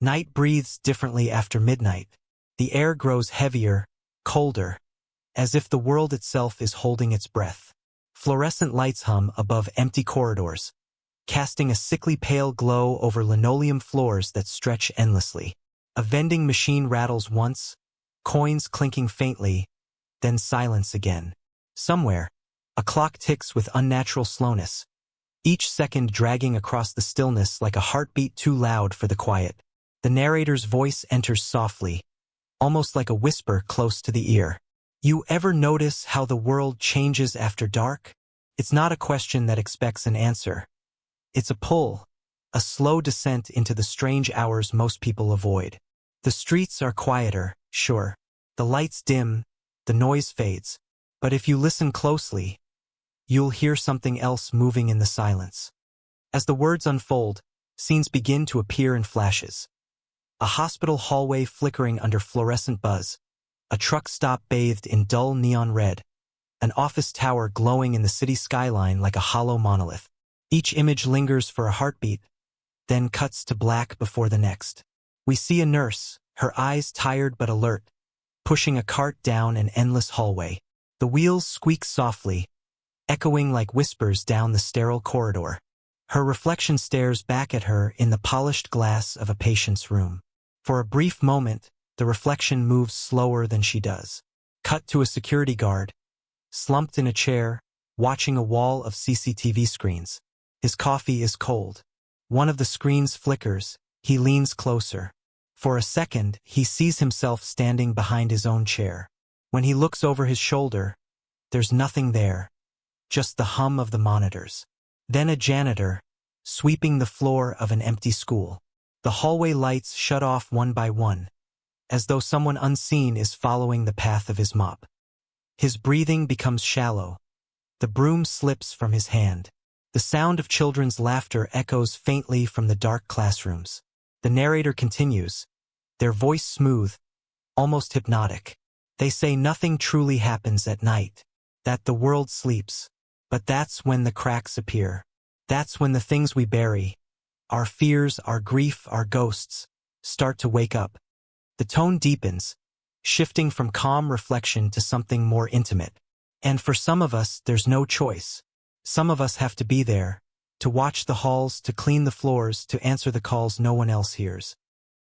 Night breathes differently after midnight. The air grows heavier, colder, as if the world itself is holding its breath. Fluorescent lights hum above empty corridors, casting a sickly pale glow over linoleum floors that stretch endlessly. A vending machine rattles once, coins clinking faintly, then silence again. Somewhere, a clock ticks with unnatural slowness, each second dragging across the stillness like a heartbeat too loud for the quiet. The narrator's voice enters softly, almost like a whisper close to the ear. You ever notice how the world changes after dark? It's not a question that expects an answer. It's a pull, a slow descent into the strange hours most people avoid. The streets are quieter, sure. The lights dim, the noise fades. But if you listen closely, you'll hear something else moving in the silence. As the words unfold, scenes begin to appear in flashes. A hospital hallway flickering under fluorescent buzz, a truck stop bathed in dull neon red, an office tower glowing in the city skyline like a hollow monolith. Each image lingers for a heartbeat, then cuts to black before the next. We see a nurse, her eyes tired but alert, pushing a cart down an endless hallway. The wheels squeak softly, echoing like whispers down the sterile corridor. Her reflection stares back at her in the polished glass of a patient's room. For a brief moment, the reflection moves slower than she does. Cut to a security guard, slumped in a chair, watching a wall of CCTV screens. His coffee is cold. One of the screens flickers. He leans closer. For a second, he sees himself standing behind his own chair. When he looks over his shoulder, there's nothing there, just the hum of the monitors. Then a janitor, sweeping the floor of an empty school. The hallway lights shut off one by one, as though someone unseen is following the path of his mop. His breathing becomes shallow. The broom slips from his hand. The sound of children's laughter echoes faintly from the dark classrooms. The narrator continues, their voice smooth, almost hypnotic. They say nothing truly happens at night, that the world sleeps. But that's when the cracks appear. That's when the things we bury, our fears, our grief, our ghosts, start to wake up. The tone deepens, shifting from calm reflection to something more intimate. And for some of us, there's no choice. Some of us have to be there, to watch the halls, to clean the floors, to answer the calls no one else hears.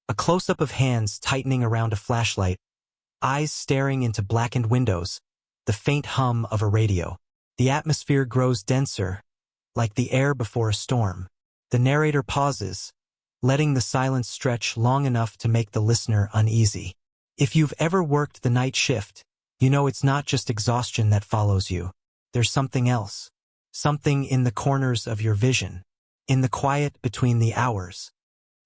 A close-up of hands tightening around a flashlight, eyes staring into blackened windows, the faint hum of a radio. The atmosphere grows denser, like the air before a storm. The narrator pauses, letting the silence stretch long enough to make the listener uneasy. If you've ever worked the night shift, you know it's not just exhaustion that follows you. There's something else. Something in the corners of your vision, in the quiet between the hours.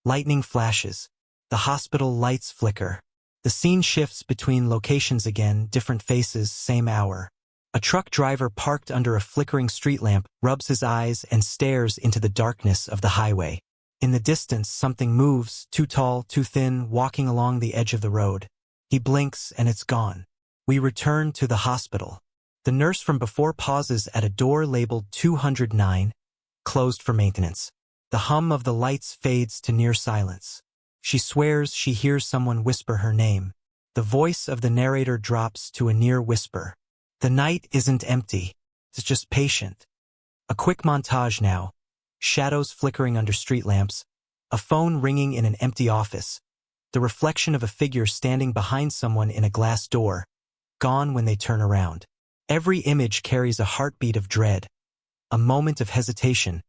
Lightning flashes. The hospital lights flicker. The scene shifts between locations again, different faces, same hour. A truck driver parked under a flickering street lamp rubs his eyes and stares into the darkness of the highway. In the distance, something moves, too tall, too thin, walking along the edge of the road. He blinks and it's gone. We return to the hospital. The nurse from before pauses at a door labeled 209, closed for maintenance. The hum of the lights fades to near silence. She swears she hears someone whisper her name. The voice of the narrator drops to a near whisper. The night isn't empty. It's just patient. A quick montage now. Shadows flickering under street lamps. A phone ringing in an empty office. The reflection of a figure standing behind someone in a glass door. Gone when they turn around. Every image carries a heartbeat of dread. A moment of hesitation,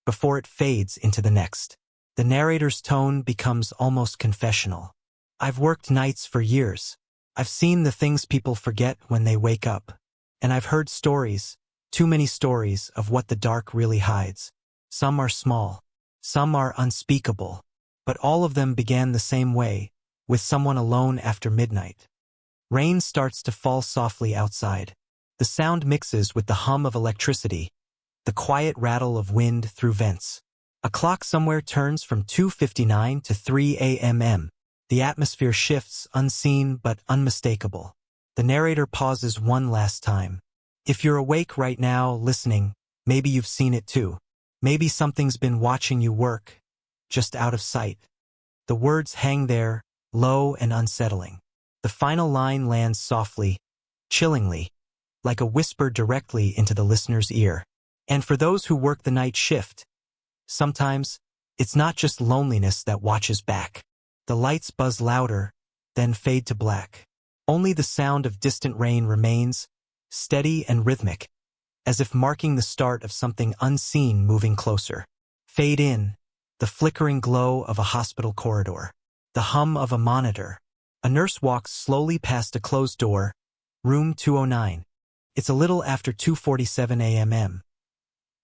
before it fades into the next. The narrator's tone becomes almost confessional. I've worked nights for years. I've seen the things people forget when they wake up. And I've heard stories, too many stories, of what the dark really hides. Some are small. Some are unspeakable. But all of them began the same way, with someone alone after midnight. Rain starts to fall softly outside. The sound mixes with the hum of electricity, the quiet rattle of wind through vents. A clock somewhere turns from 2:59 to 3 a.m. The atmosphere shifts, unseen but unmistakable. The narrator pauses one last time. If you're awake right now, listening, maybe you've seen it too. Maybe something's been watching you work, just out of sight. The words hang there, low and unsettling. The final line lands softly, chillingly, like a whisper directly into the listener's ear. And for those who work the night shift, sometimes, it's not just loneliness that watches back. The lights buzz louder, then fade to black. Only the sound of distant rain remains, steady and rhythmic, as if marking the start of something unseen moving closer. Fade in, the flickering glow of a hospital corridor. The hum of a monitor. A nurse walks slowly past a closed door, room 209. It's a little after 2:47 a.m.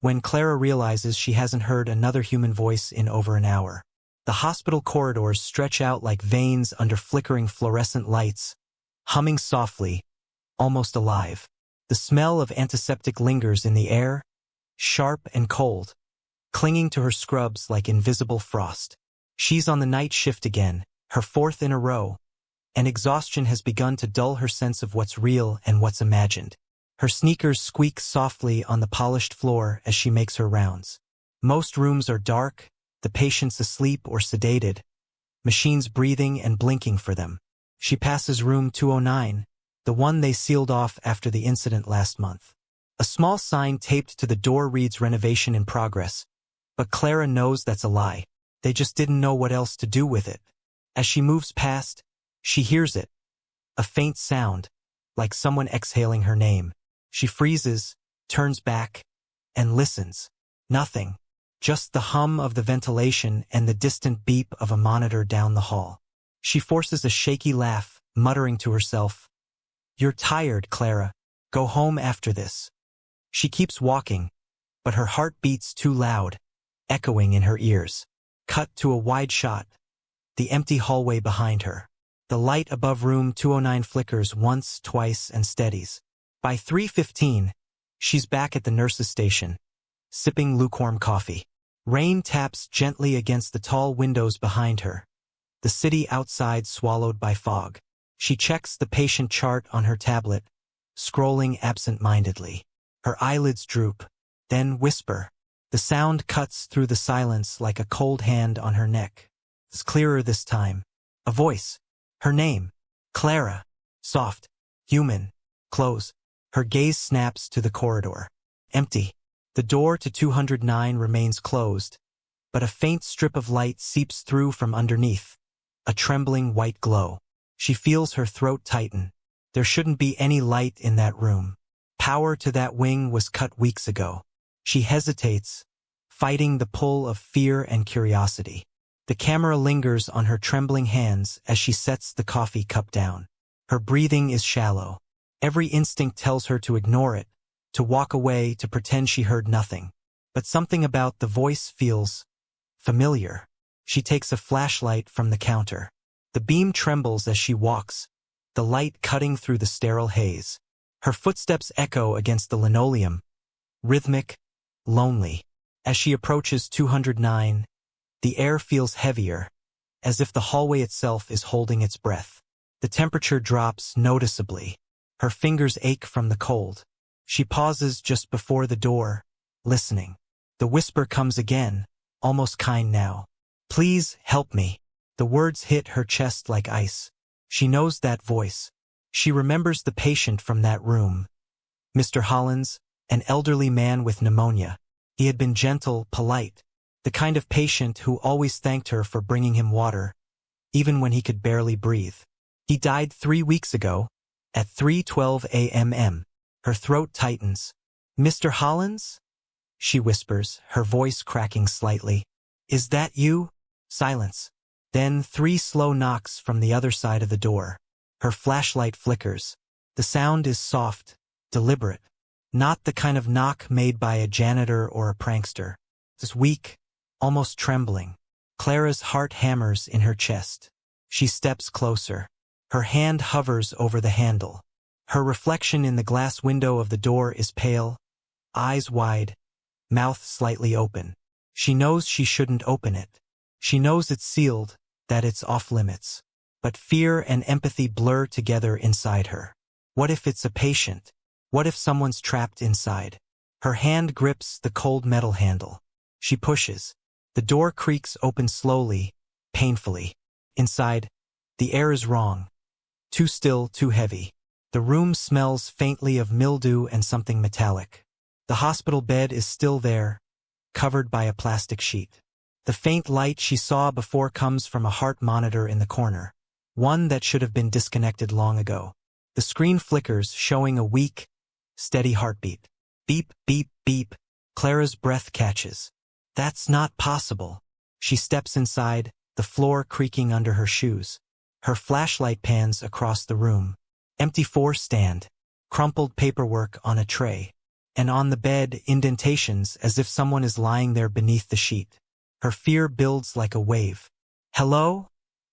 when Clara realizes she hasn't heard another human voice in over an hour. The hospital corridors stretch out like veins under flickering fluorescent lights, humming softly, almost alive. The smell of antiseptic lingers in the air, sharp and cold, clinging to her scrubs like invisible frost. She's on the night shift again, her fourth in a row, and exhaustion has begun to dull her sense of what's real and what's imagined. Her sneakers squeak softly on the polished floor as she makes her rounds. Most rooms are dark, the patients asleep or sedated, machines breathing and blinking for them. She passes room 209, the one they sealed off after the incident last month. A small sign taped to the door reads renovation in progress, but Clara knows that's a lie. They just didn't know what else to do with it. As she moves past, she hears it. A faint sound, like someone exhaling her name. She freezes, turns back, and listens. Nothing. Just the hum of the ventilation and the distant beep of a monitor down the hall. She forces a shaky laugh, muttering to herself, "You're tired, Clara. Go home after this." She keeps walking, but her heart beats too loud, echoing in her ears. Cut to a wide shot. The empty hallway behind her. The light above room 209 flickers once, twice, and steadies. By 3:15, she's back at the nurse's station, sipping lukewarm coffee. Rain taps gently against the tall windows behind her, the city outside swallowed by fog. She checks the patient chart on her tablet, scrolling absent-mindedly. Her eyelids droop, then whisper. The sound cuts through the silence like a cold hand on her neck. It's clearer this time. A voice. Her name. Clara. Soft. Human. Close. Her gaze snaps to the corridor. Empty. The door to 209 remains closed, but a faint strip of light seeps through from underneath. A trembling white glow. She feels her throat tighten. There shouldn't be any light in that room. Power to that wing was cut weeks ago. She hesitates, fighting the pull of fear and curiosity. The camera lingers on her trembling hands as she sets the coffee cup down. Her breathing is shallow. Every instinct tells her to ignore it, to walk away, to pretend she heard nothing. But something about the voice feels familiar. She takes a flashlight from the counter. The beam trembles as she walks, the light cutting through the sterile haze. Her footsteps echo against the linoleum, rhythmic, lonely. As she approaches 209, the air feels heavier, as if the hallway itself is holding its breath. The temperature drops noticeably. Her fingers ache from the cold. She pauses just before the door, listening. The whisper comes again, almost kind now. "Please help me." The words hit her chest like ice. She knows that voice. She remembers the patient from that room. Mr. Hollins, an elderly man with pneumonia. He had been gentle, polite, the kind of patient who always thanked her for bringing him water, even when he could barely breathe. He died 3 weeks ago, at 3:12 a.m. Her throat tightens. "Mr. Hollins?" she whispers, her voice cracking slightly. "Is that you?" Silence. Then 3 slow knocks from the other side of the door. Her flashlight flickers. The sound is soft, deliberate. Not the kind of knock made by a janitor or a prankster. It's weak, almost trembling. Clara's heart hammers in her chest. She steps closer. Her hand hovers over the handle. Her reflection in the glass window of the door is pale, eyes wide, mouth slightly open. She knows she shouldn't open it. She knows it's sealed, that it's off limits. But fear and empathy blur together inside her. What if it's a patient? What if someone's trapped inside? Her hand grips the cold metal handle. She pushes. The door creaks open slowly, painfully. Inside, the air is wrong. Too still, too heavy. The room smells faintly of mildew and something metallic. The hospital bed is still there, covered by a plastic sheet. The faint light she saw before comes from a heart monitor in the corner, one that should have been disconnected long ago. The screen flickers, showing a weak, steady heartbeat. Beep, beep, beep. Clara's breath catches. That's not possible. She steps inside, the floor creaking under her shoes. Her flashlight pans across the room. Empty stand, crumpled paperwork on a tray, and on the bed, indentations as if someone is lying there beneath the sheet. Her fear builds like a wave. "Hello?"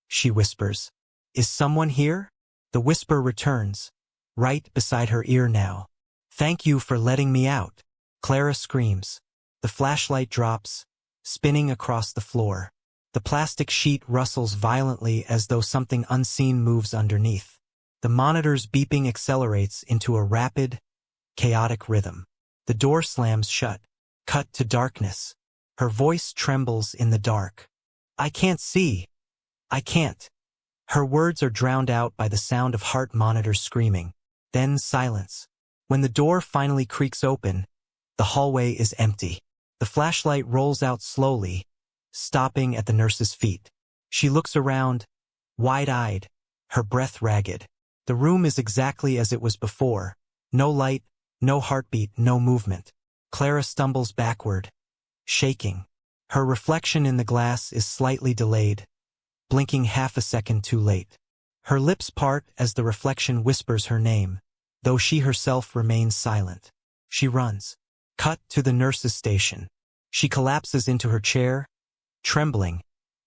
she whispers. "Is someone here?" The whisper returns, right beside her ear now. "Thank you for letting me out." Clara screams. The flashlight drops, spinning across the floor. The plastic sheet rustles violently as though something unseen moves underneath. The monitor's beeping accelerates into a rapid, chaotic rhythm. The door slams shut. Cut to darkness. Her voice trembles in the dark. "I can't see. I can't." Her words are drowned out by the sound of heart monitors screaming. Then silence. When the door finally creaks open, the hallway is empty. The flashlight rolls out slowly, stopping at the nurse's feet. She looks around, wide-eyed, her breath ragged. The room is exactly as it was before. No light, no heartbeat, no movement. Clara stumbles backward, shaking. Her reflection in the glass is slightly delayed, blinking half a second too late. Her lips part as the reflection whispers her name, though she herself remains silent. She runs. Cut to the nurse's station. She collapses into her chair, trembling,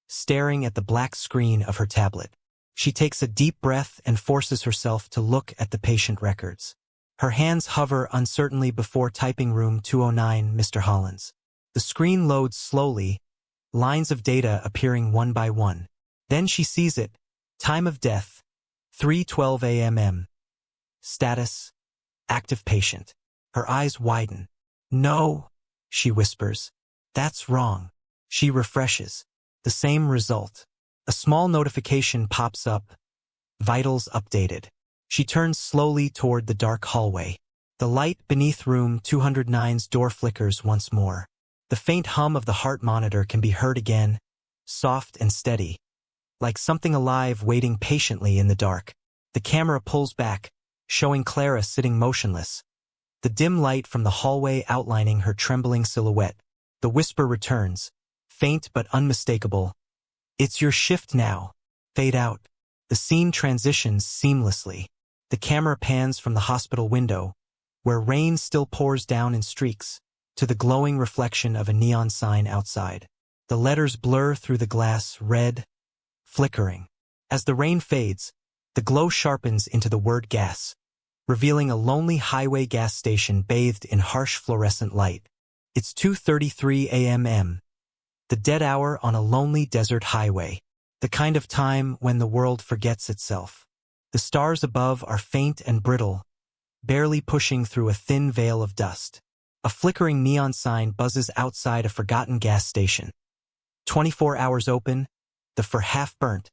staring at the black screen of her tablet. She takes a deep breath and forces herself to look at the patient records. Her hands hover uncertainly before typing room 209, Mr. Hollins. The screen loads slowly, lines of data appearing one by one. Then she sees it. Time of death, 3:12 a.m. Status, active patient. Her eyes widen. "No," she whispers. "That's wrong." She refreshes. The same result. A small notification pops up. Vitals updated. She turns slowly toward the dark hallway. The light beneath room 209's door flickers once more. The faint hum of the heart monitor can be heard again, soft and steady, like something alive waiting patiently in the dark. The camera pulls back, showing Clara sitting motionless, the dim light from the hallway outlining her trembling silhouette. The whisper returns, faint but unmistakable. "It's your shift now." Fade out. The scene transitions seamlessly. The camera pans from the hospital window, where rain still pours down in streaks, to the glowing reflection of a neon sign outside. The letters blur through the glass, red, flickering. As the rain fades, the glow sharpens into the word gas, revealing a lonely highway gas station bathed in harsh fluorescent light. It's 2:33 a.m. The dead hour on a lonely desert highway, the kind of time when the world forgets itself. The stars above are faint and brittle, barely pushing through a thin veil of dust. A flickering neon sign buzzes outside a forgotten gas station. 24 hours open, the fur half burnt,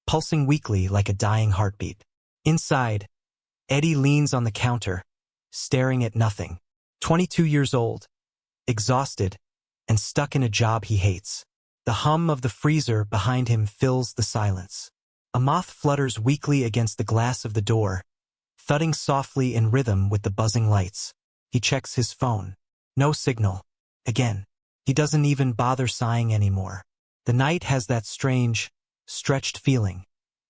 pulsing weakly like a dying heartbeat. Inside, Eddie leans on the counter, staring at nothing. 22 years old, exhausted, and stuck in a job he hates. The hum of the freezer behind him fills the silence. A moth flutters weakly against the glass of the door, thudding softly in rhythm with the buzzing lights. He checks his phone. No signal. Again. He doesn't even bother sighing anymore. The night has that strange, stretched feeling,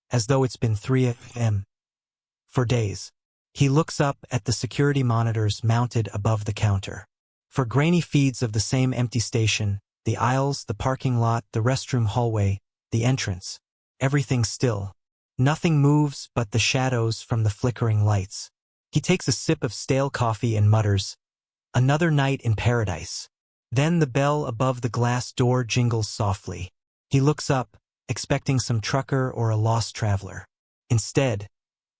as though it's been 3 a.m. for days. He looks up at the security monitors mounted above the counter. For grainy feeds of the same empty station, the aisles, the parking lot, the restroom hallway, the entrance. Everything still. Nothing moves but the shadows from the flickering lights. He takes a sip of stale coffee and mutters, "Another night in paradise." Then the bell above the glass door jingles softly. He looks up, expecting some trucker or a lost traveler. Instead,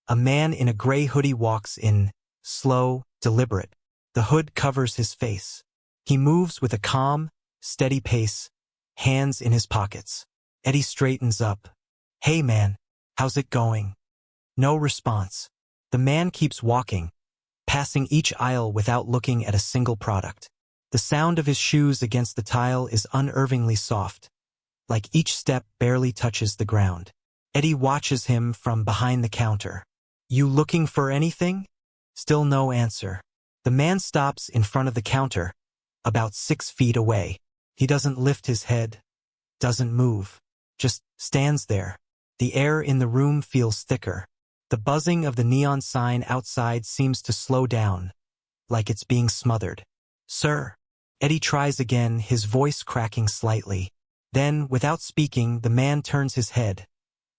a man in a gray hoodie walks in, slow, deliberate. The hood covers his face. He moves with a calm, steady pace, hands in his pockets. Eddie straightens up. Hey man, how's it going? No response. The man keeps walking, passing each aisle without looking at a single product. The sound of his shoes against the tile is unnervingly soft, like each step barely touches the ground. Eddie watches him from behind the counter. You looking for anything? Still no answer. The man stops in front of the counter, about 6 feet away. He doesn't lift his head, doesn't move, just stands there. The air in the room feels thicker. The buzzing of the neon sign outside seems to slow down, like it's being smothered. Sir. Eddie tries again, his voice cracking slightly. Then, without speaking, the man turns his head,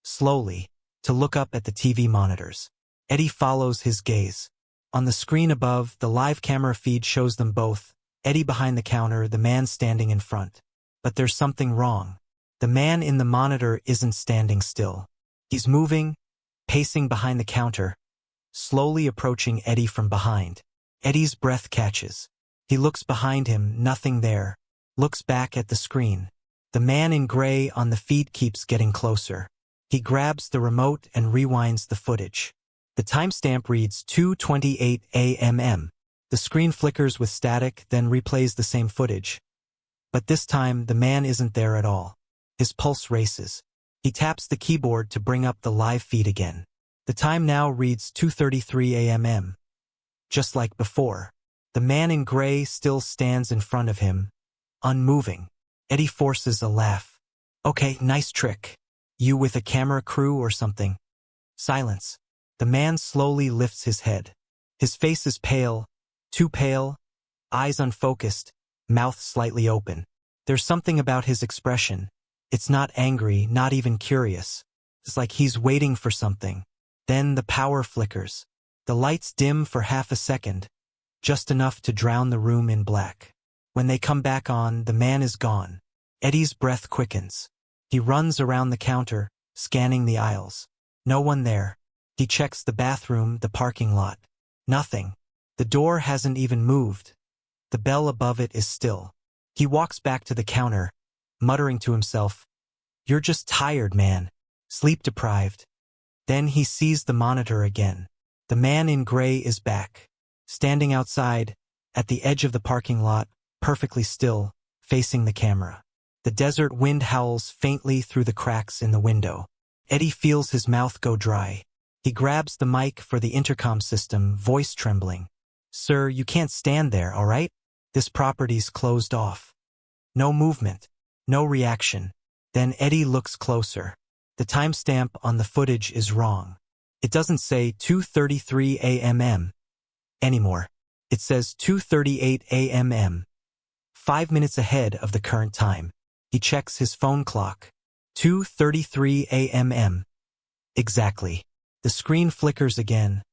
slowly, to look up at the TV monitors. Eddie follows his gaze. On the screen above, the live camera feed shows them both, Eddie behind the counter, the man standing in front. But there's something wrong. The man in the monitor isn't standing still. He's moving, pacing behind the counter, slowly approaching Eddie from behind. Eddie's breath catches. He looks behind him, nothing there. Looks back at the screen. The man in gray on the feed keeps getting closer. He grabs the remote and rewinds the footage. The timestamp reads 2:28 a.m. The screen flickers with static, then replays the same footage. But this time, the man isn't there at all. His pulse races. He taps the keyboard to bring up the live feed again. The time now reads 2:33 a.m. Just like before. The man in gray still stands in front of him, unmoving. Eddie forces a laugh. Okay, nice trick. You with a camera crew or something? Silence. The man slowly lifts his head. His face is pale, too pale, eyes unfocused, mouth slightly open. There's something about his expression. It's not angry, not even curious. It's like he's waiting for something. Then the power flickers. The lights dim for half a second, just enough to drown the room in black. When they come back on, the man is gone. Eddie's breath quickens. He runs around the counter, scanning the aisles. No one there. He checks the bathroom, the parking lot. Nothing. The door hasn't even moved. The bell above it is still. He walks back to the counter, muttering to himself, "You're just tired, man. Sleep deprived." Then he sees the monitor again. The man in gray is back, standing outside, at the edge of the parking lot, perfectly still, facing the camera. The desert wind howls faintly through the cracks in the window. Eddie feels his mouth go dry. He grabs the mic for the intercom system, voice trembling. "Sir, you can't stand there, all right? This property's closed off." No movement. No reaction. Then Eddie looks closer. The timestamp on the footage is wrong. It doesn't say 2:33 a.m. anymore. It says 2:38 a.m. 5 minutes ahead of the current time. He checks his phone clock. 2:33 a.m. Exactly. The screen flickers again,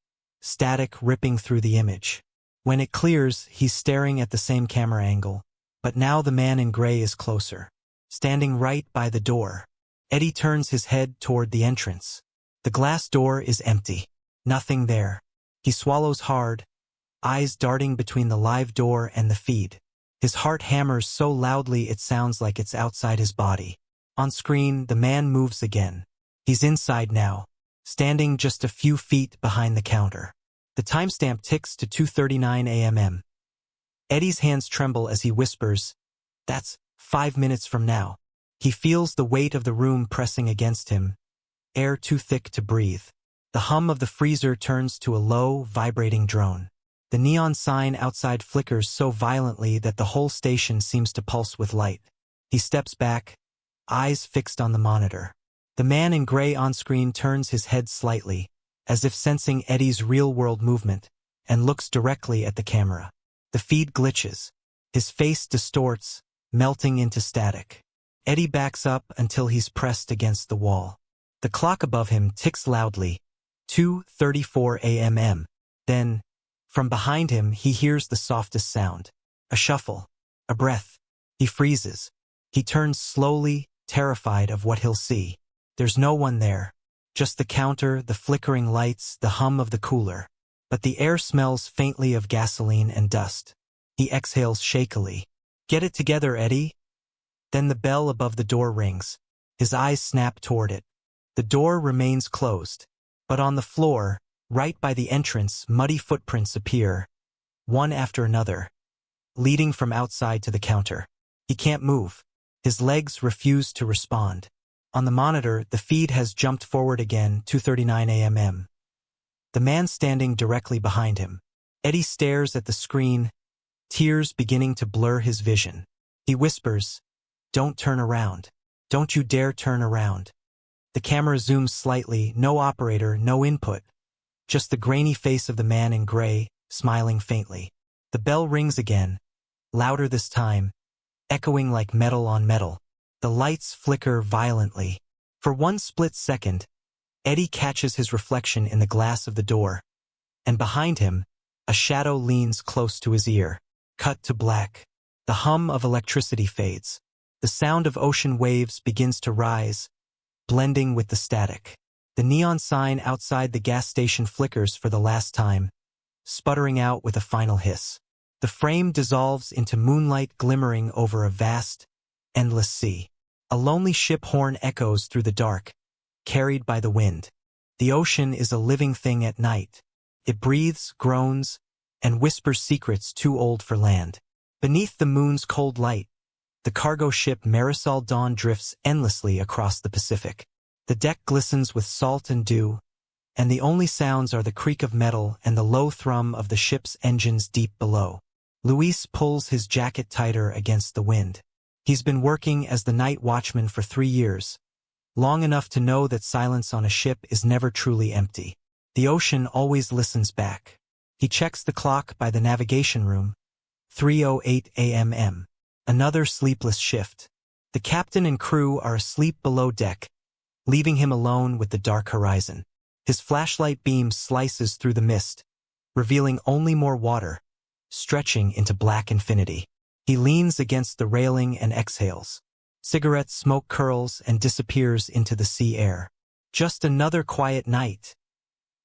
static ripping through the image. When it clears, he's staring at the same camera angle, but now the man in gray is closer, standing right by the door. Eddie turns his head toward the entrance. The glass door is empty. Nothing there. He swallows hard, eyes darting between the live door and the feed. His heart hammers so loudly it sounds like it's outside his body. On screen, the man moves again. He's inside now, standing just a few feet behind the counter. The timestamp ticks to 2:39 a.m. Eddie's hands tremble as he whispers, "That's 5 minutes from now." He feels the weight of the room pressing against him, air too thick to breathe. The hum of the freezer turns to a low, vibrating drone. The neon sign outside flickers so violently that the whole station seems to pulse with light. He steps back, eyes fixed on the monitor. The man in gray on screen turns his head slightly, as if sensing Eddie's real-world movement, and looks directly at the camera. The feed glitches. His face distorts, melting into static. Eddie backs up until he's pressed against the wall. The clock above him ticks loudly, 2:34 a.m. Then, from behind him, he hears the softest sound. A shuffle, a breath. He freezes. He turns slowly, terrified of what he'll see. There's no one there. Just the counter, the flickering lights, the hum of the cooler. But the air smells faintly of gasoline and dust. He exhales shakily. "Get it together, Eddie." Then the bell above the door rings. His eyes snap toward it. The door remains closed. But on the floor, right by the entrance, muddy footprints appear, one after another, leading from outside to the counter. He can't move. His legs refuse to respond. On the monitor, the feed has jumped forward again, 2:39 a.m. The man standing directly behind him. Eddie stares at the screen, tears beginning to blur his vision. He whispers, "Don't turn around. Don't you dare turn around." The camera zooms slightly, no operator, no input. Just the grainy face of the man in gray, smiling faintly. The bell rings again, louder this time, echoing like metal on metal. The lights flicker violently. For one split second, Eddie catches his reflection in the glass of the door. And behind him, a shadow leans close to his ear. Cut to black. The hum of electricity fades. The sound of ocean waves begins to rise, blending with the static. The neon sign outside the gas station flickers for the last time, sputtering out with a final hiss. The frame dissolves into moonlight glimmering over a vast, endless sea. A lonely ship horn echoes through the dark, carried by the wind. The ocean is a living thing at night. It breathes, groans, and whispers secrets too old for land. Beneath the moon's cold light, the cargo ship Marisol Dawn drifts endlessly across the Pacific. The deck glistens with salt and dew, and the only sounds are the creak of metal and the low thrum of the ship's engines deep below. Luis pulls his jacket tighter against the wind. He's been working as the night watchman for 3 years, long enough to know that silence on a ship is never truly empty. The ocean always listens back. He checks the clock by the navigation room, 3:08 a.m. Another sleepless shift. The captain and crew are asleep below deck, leaving him alone with the dark horizon. His flashlight beam slices through the mist, revealing only more water, stretching into black infinity. He leans against the railing and exhales. Cigarette smoke curls and disappears into the sea air. Just another quiet night,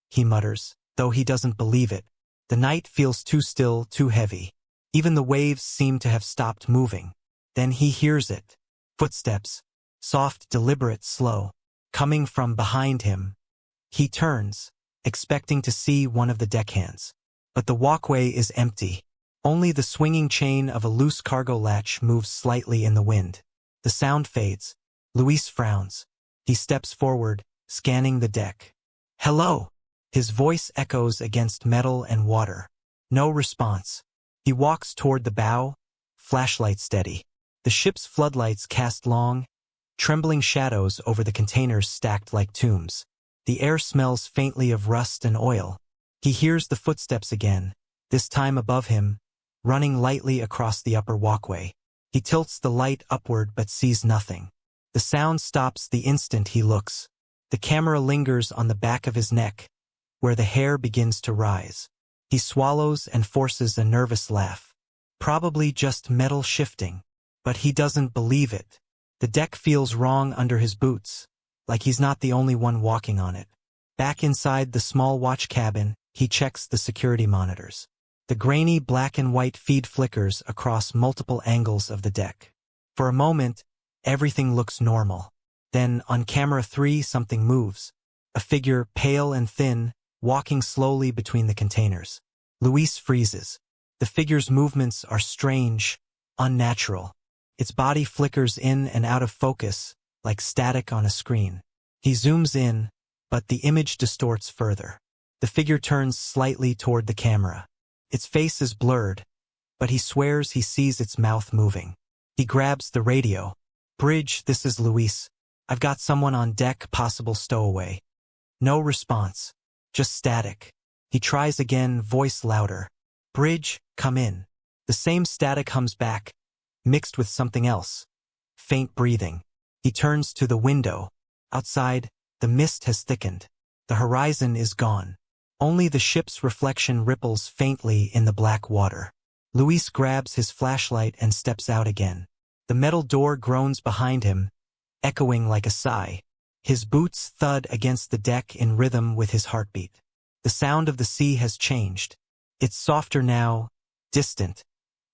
he mutters, though he doesn't believe it. The night feels too still, too heavy. Even the waves seem to have stopped moving. Then he hears it. Footsteps, soft, deliberate, slow, coming from behind him. He turns, expecting to see one of the deckhands. But the walkway is empty. Only the swinging chain of a loose cargo latch moves slightly in the wind. The sound fades. Luis frowns. He steps forward, scanning the deck. "Hello!" His voice echoes against metal and water. No response. He walks toward the bow, flashlight steady. The ship's floodlights cast long, trembling shadows over the containers stacked like tombs. The air smells faintly of rust and oil. He hears the footsteps again, this time above him, running lightly across the upper walkway. He tilts the light upward but sees nothing. The sound stops the instant he looks. The camera lingers on the back of his neck, where the hair begins to rise. He swallows and forces a nervous laugh. Probably just metal shifting. But he doesn't believe it. The deck feels wrong under his boots, like he's not the only one walking on it. Back inside the small watch cabin, he checks the security monitors. The grainy black and white feed flickers across multiple angles of the deck. For a moment, everything looks normal. Then, on camera 3, something moves. A figure, pale and thin, walking slowly between the containers. Luis freezes. The figure's movements are strange, unnatural. Its body flickers in and out of focus, like static on a screen. He zooms in, but the image distorts further. The figure turns slightly toward the camera. Its face is blurred, but he swears he sees its mouth moving. He grabs the radio. "Bridge, this is Luis. I've got someone on deck, possible stowaway." No response, just static. He tries again, voice louder. "Bridge, come in." The same static hums back, mixed with something else. Faint breathing. He turns to the window. Outside, the mist has thickened. The horizon is gone. Only the ship's reflection ripples faintly in the black water. Luis grabs his flashlight and steps out again. The metal door groans behind him, echoing like a sigh. His boots thud against the deck in rhythm with his heartbeat. The sound of the sea has changed. It's softer now, distant,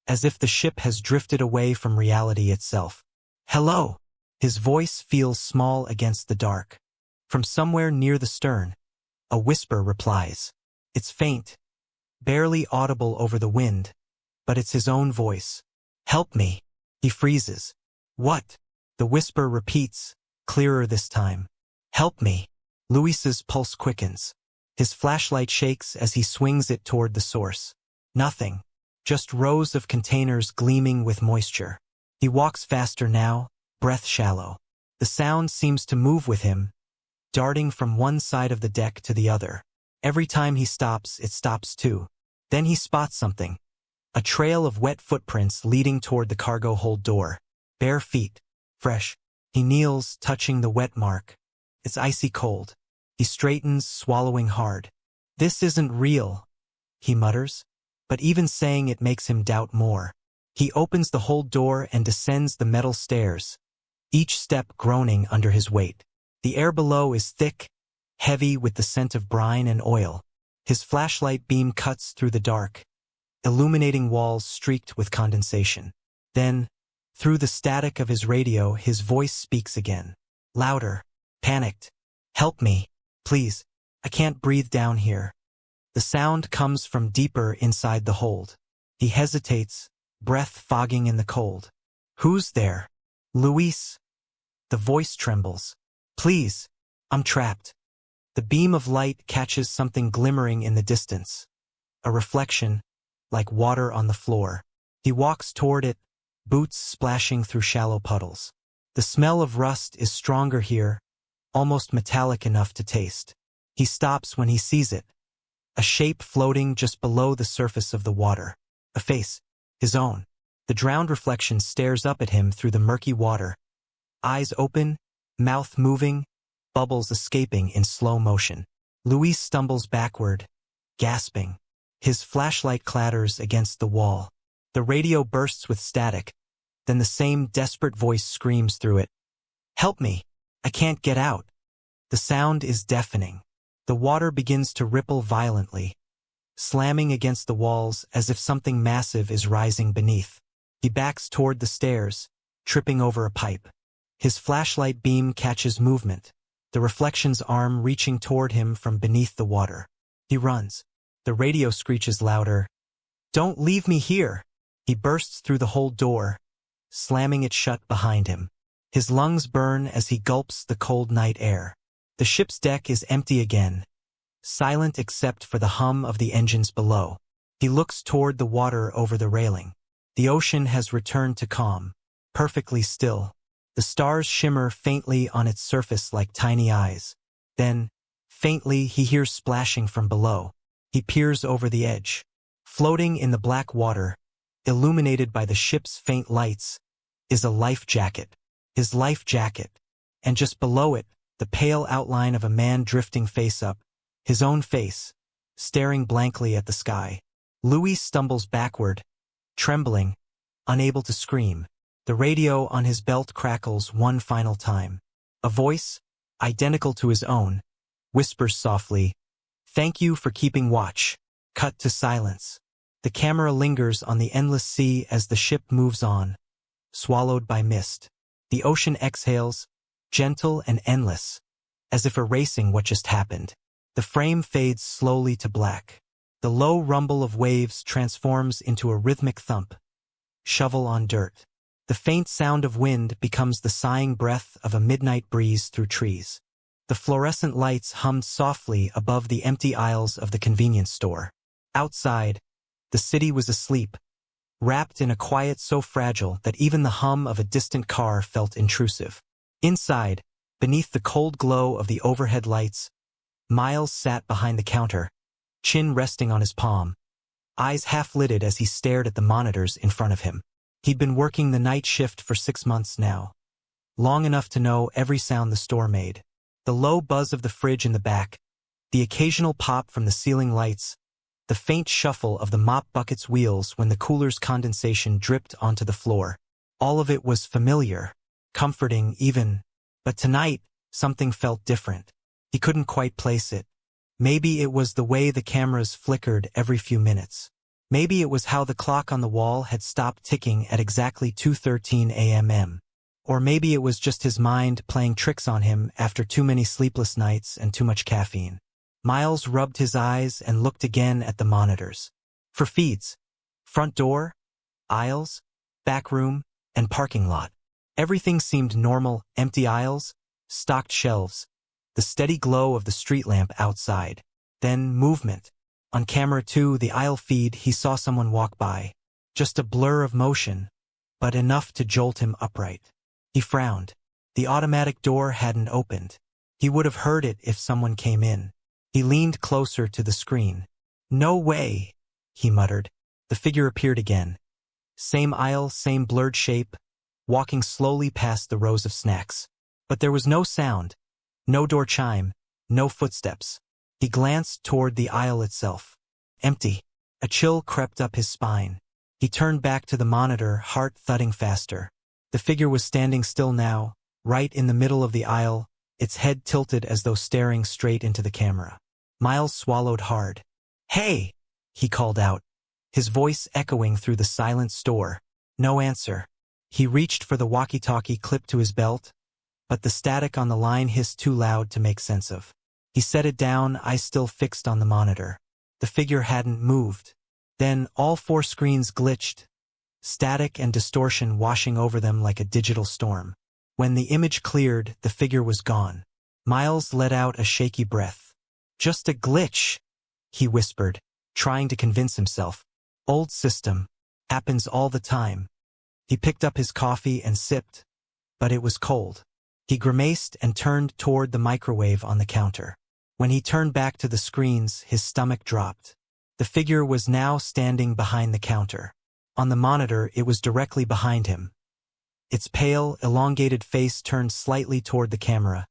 as if the ship has drifted away from reality itself. "Hello!" His voice feels small against the dark. From somewhere near the stern, a whisper replies. It's faint, barely audible over the wind, but it's his own voice. Help me. He freezes. What? The whisper repeats, clearer this time. Help me. Luis's pulse quickens. His flashlight shakes as he swings it toward the source. Nothing. Just rows of containers gleaming with moisture. He walks faster now, breath shallow. The sound seems to move with him, darting from one side of the deck to the other. Every time he stops, it stops too. Then he spots something. A trail of wet footprints leading toward the cargo hold door. Bare feet. Fresh. He kneels, touching the wet mark. It's icy cold. He straightens, swallowing hard. This isn't real, he mutters. But even saying it makes him doubt more. He opens the hold door and descends the metal stairs, each step groaning under his weight. The air below is thick, heavy with the scent of brine and oil. His flashlight beam cuts through the dark, illuminating walls streaked with condensation. Then, through the static of his radio, his voice speaks again. Louder, panicked. Help me, please. I can't breathe down here. The sound comes from deeper inside the hold. He hesitates, breath fogging in the cold. Who's there? Luis. The voice trembles. Please, I'm trapped. The beam of light catches something glimmering in the distance. A reflection, like water on the floor. He walks toward it, boots splashing through shallow puddles. The smell of rust is stronger here, almost metallic enough to taste. He stops when he sees it. A shape floating just below the surface of the water. A face, his own. The drowned reflection stares up at him through the murky water. Eyes open, mouth moving, bubbles escaping in slow motion. Luis stumbles backward, gasping. His flashlight clatters against the wall. The radio bursts with static. Then the same desperate voice screams through it. Help me! I can't get out. The sound is deafening. The water begins to ripple violently, slamming against the walls as if something massive is rising beneath. He backs toward the stairs, tripping over a pipe. His flashlight beam catches movement, the reflection's arm reaching toward him from beneath the water. He runs. The radio screeches louder. Don't leave me here! He bursts through the hold door, slamming it shut behind him. His lungs burn as he gulps the cold night air. The ship's deck is empty again, silent except for the hum of the engines below. He looks toward the water over the railing. The ocean has returned to calm, perfectly still. The stars shimmer faintly on its surface like tiny eyes. Then, faintly, he hears splashing from below. He peers over the edge. Floating in the black water, illuminated by the ship's faint lights, is a life jacket. His life jacket. And just below it, the pale outline of a man drifting face up, his own face, staring blankly at the sky. Luis stumbles backward, trembling, unable to scream. The radio on his belt crackles one final time. A voice, identical to his own, whispers softly, "Thank you for keeping watch." Cut to silence. The camera lingers on the endless sea as the ship moves on, swallowed by mist. The ocean exhales, gentle and endless, as if erasing what just happened. The frame fades slowly to black. The low rumble of waves transforms into a rhythmic thump. Shovel on dirt. The faint sound of wind becomes the sighing breath of a midnight breeze through trees. The fluorescent lights hummed softly above the empty aisles of the convenience store. Outside, the city was asleep, wrapped in a quiet so fragile that even the hum of a distant car felt intrusive. Inside, beneath the cold glow of the overhead lights, Miles sat behind the counter, chin resting on his palm, eyes half-lidded as he stared at the monitors in front of him. He'd been working the night shift for 6 months now, long enough to know every sound the store made. The low buzz of the fridge in the back, the occasional pop from the ceiling lights, the faint shuffle of the mop bucket's wheels when the cooler's condensation dripped onto the floor. All of it was familiar, comforting even, but tonight, something felt different. He couldn't quite place it. Maybe it was the way the cameras flickered every few minutes. Maybe it was how the clock on the wall had stopped ticking at exactly 2:13 a.m. Or maybe it was just his mind playing tricks on him after too many sleepless nights and too much caffeine. Miles rubbed his eyes and looked again at the monitors. For feeds, front door, aisles, back room, and parking lot. Everything seemed normal: empty aisles, stocked shelves, the steady glow of the street lamp outside. Then movement. On camera 2, the aisle feed, he saw someone walk by. Just a blur of motion, but enough to jolt him upright. He frowned. The automatic door hadn't opened. He would have heard it if someone came in. He leaned closer to the screen. "No way," he muttered. The figure appeared again. Same aisle, same blurred shape, walking slowly past the rows of snacks. But there was no sound, no door chime, no footsteps. He glanced toward the aisle itself. Empty. A chill crept up his spine. He turned back to the monitor, heart thudding faster. The figure was standing still now, right in the middle of the aisle, its head tilted as though staring straight into the camera. Miles swallowed hard. "Hey!" he called out, his voice echoing through the silent store. No answer. He reached for the walkie-talkie clipped to his belt, but the static on the line hissed too loud to make sense of. He set it down, eyes still fixed on the monitor. The figure hadn't moved. Then all 4 screens glitched, static and distortion washing over them like a digital storm. When the image cleared, the figure was gone. Miles let out a shaky breath. "Just a glitch," he whispered, trying to convince himself. "Old system. Happens all the time." He picked up his coffee and sipped, but it was cold. He grimaced and turned toward the microwave on the counter. When he turned back to the screens, his stomach dropped. The figure was now standing behind the counter. On the monitor, it was directly behind him. Its pale, elongated face turned slightly toward the camera,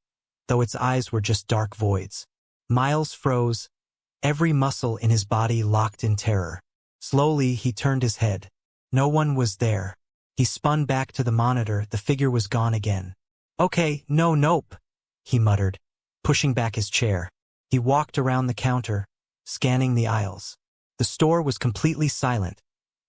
though its eyes were just dark voids. Miles froze, every muscle in his body locked in terror. Slowly, he turned his head. No one was there. He spun back to the monitor. The figure was gone again. "Okay, nope," he muttered, pushing back his chair. He walked around the counter, scanning the aisles. The store was completely silent,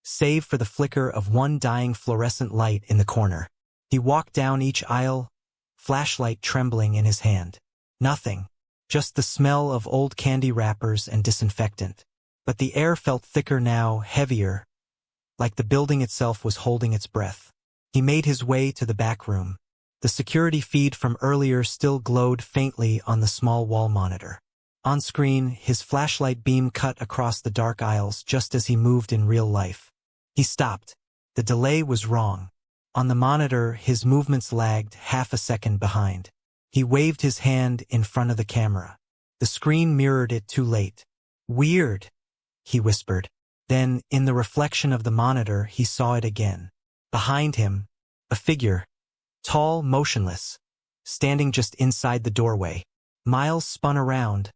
save for the flicker of one dying fluorescent light in the corner. He walked down each aisle, flashlight trembling in his hand. Nothing. Just the smell of old candy wrappers and disinfectant. But the air felt thicker now, heavier, like the building itself was holding its breath. He made his way to the back room. The security feed from earlier still glowed faintly on the small wall monitor. On screen, his flashlight beam cut across the dark aisles just as he moved in real life. He stopped. The delay was wrong. On the monitor, his movements lagged half a second behind. He waved his hand in front of the camera. The screen mirrored it too late. "Weird," he whispered. Then, in the reflection of the monitor, he saw it again. Behind him, a figure, tall, motionless, standing just inside the doorway. Miles spun around,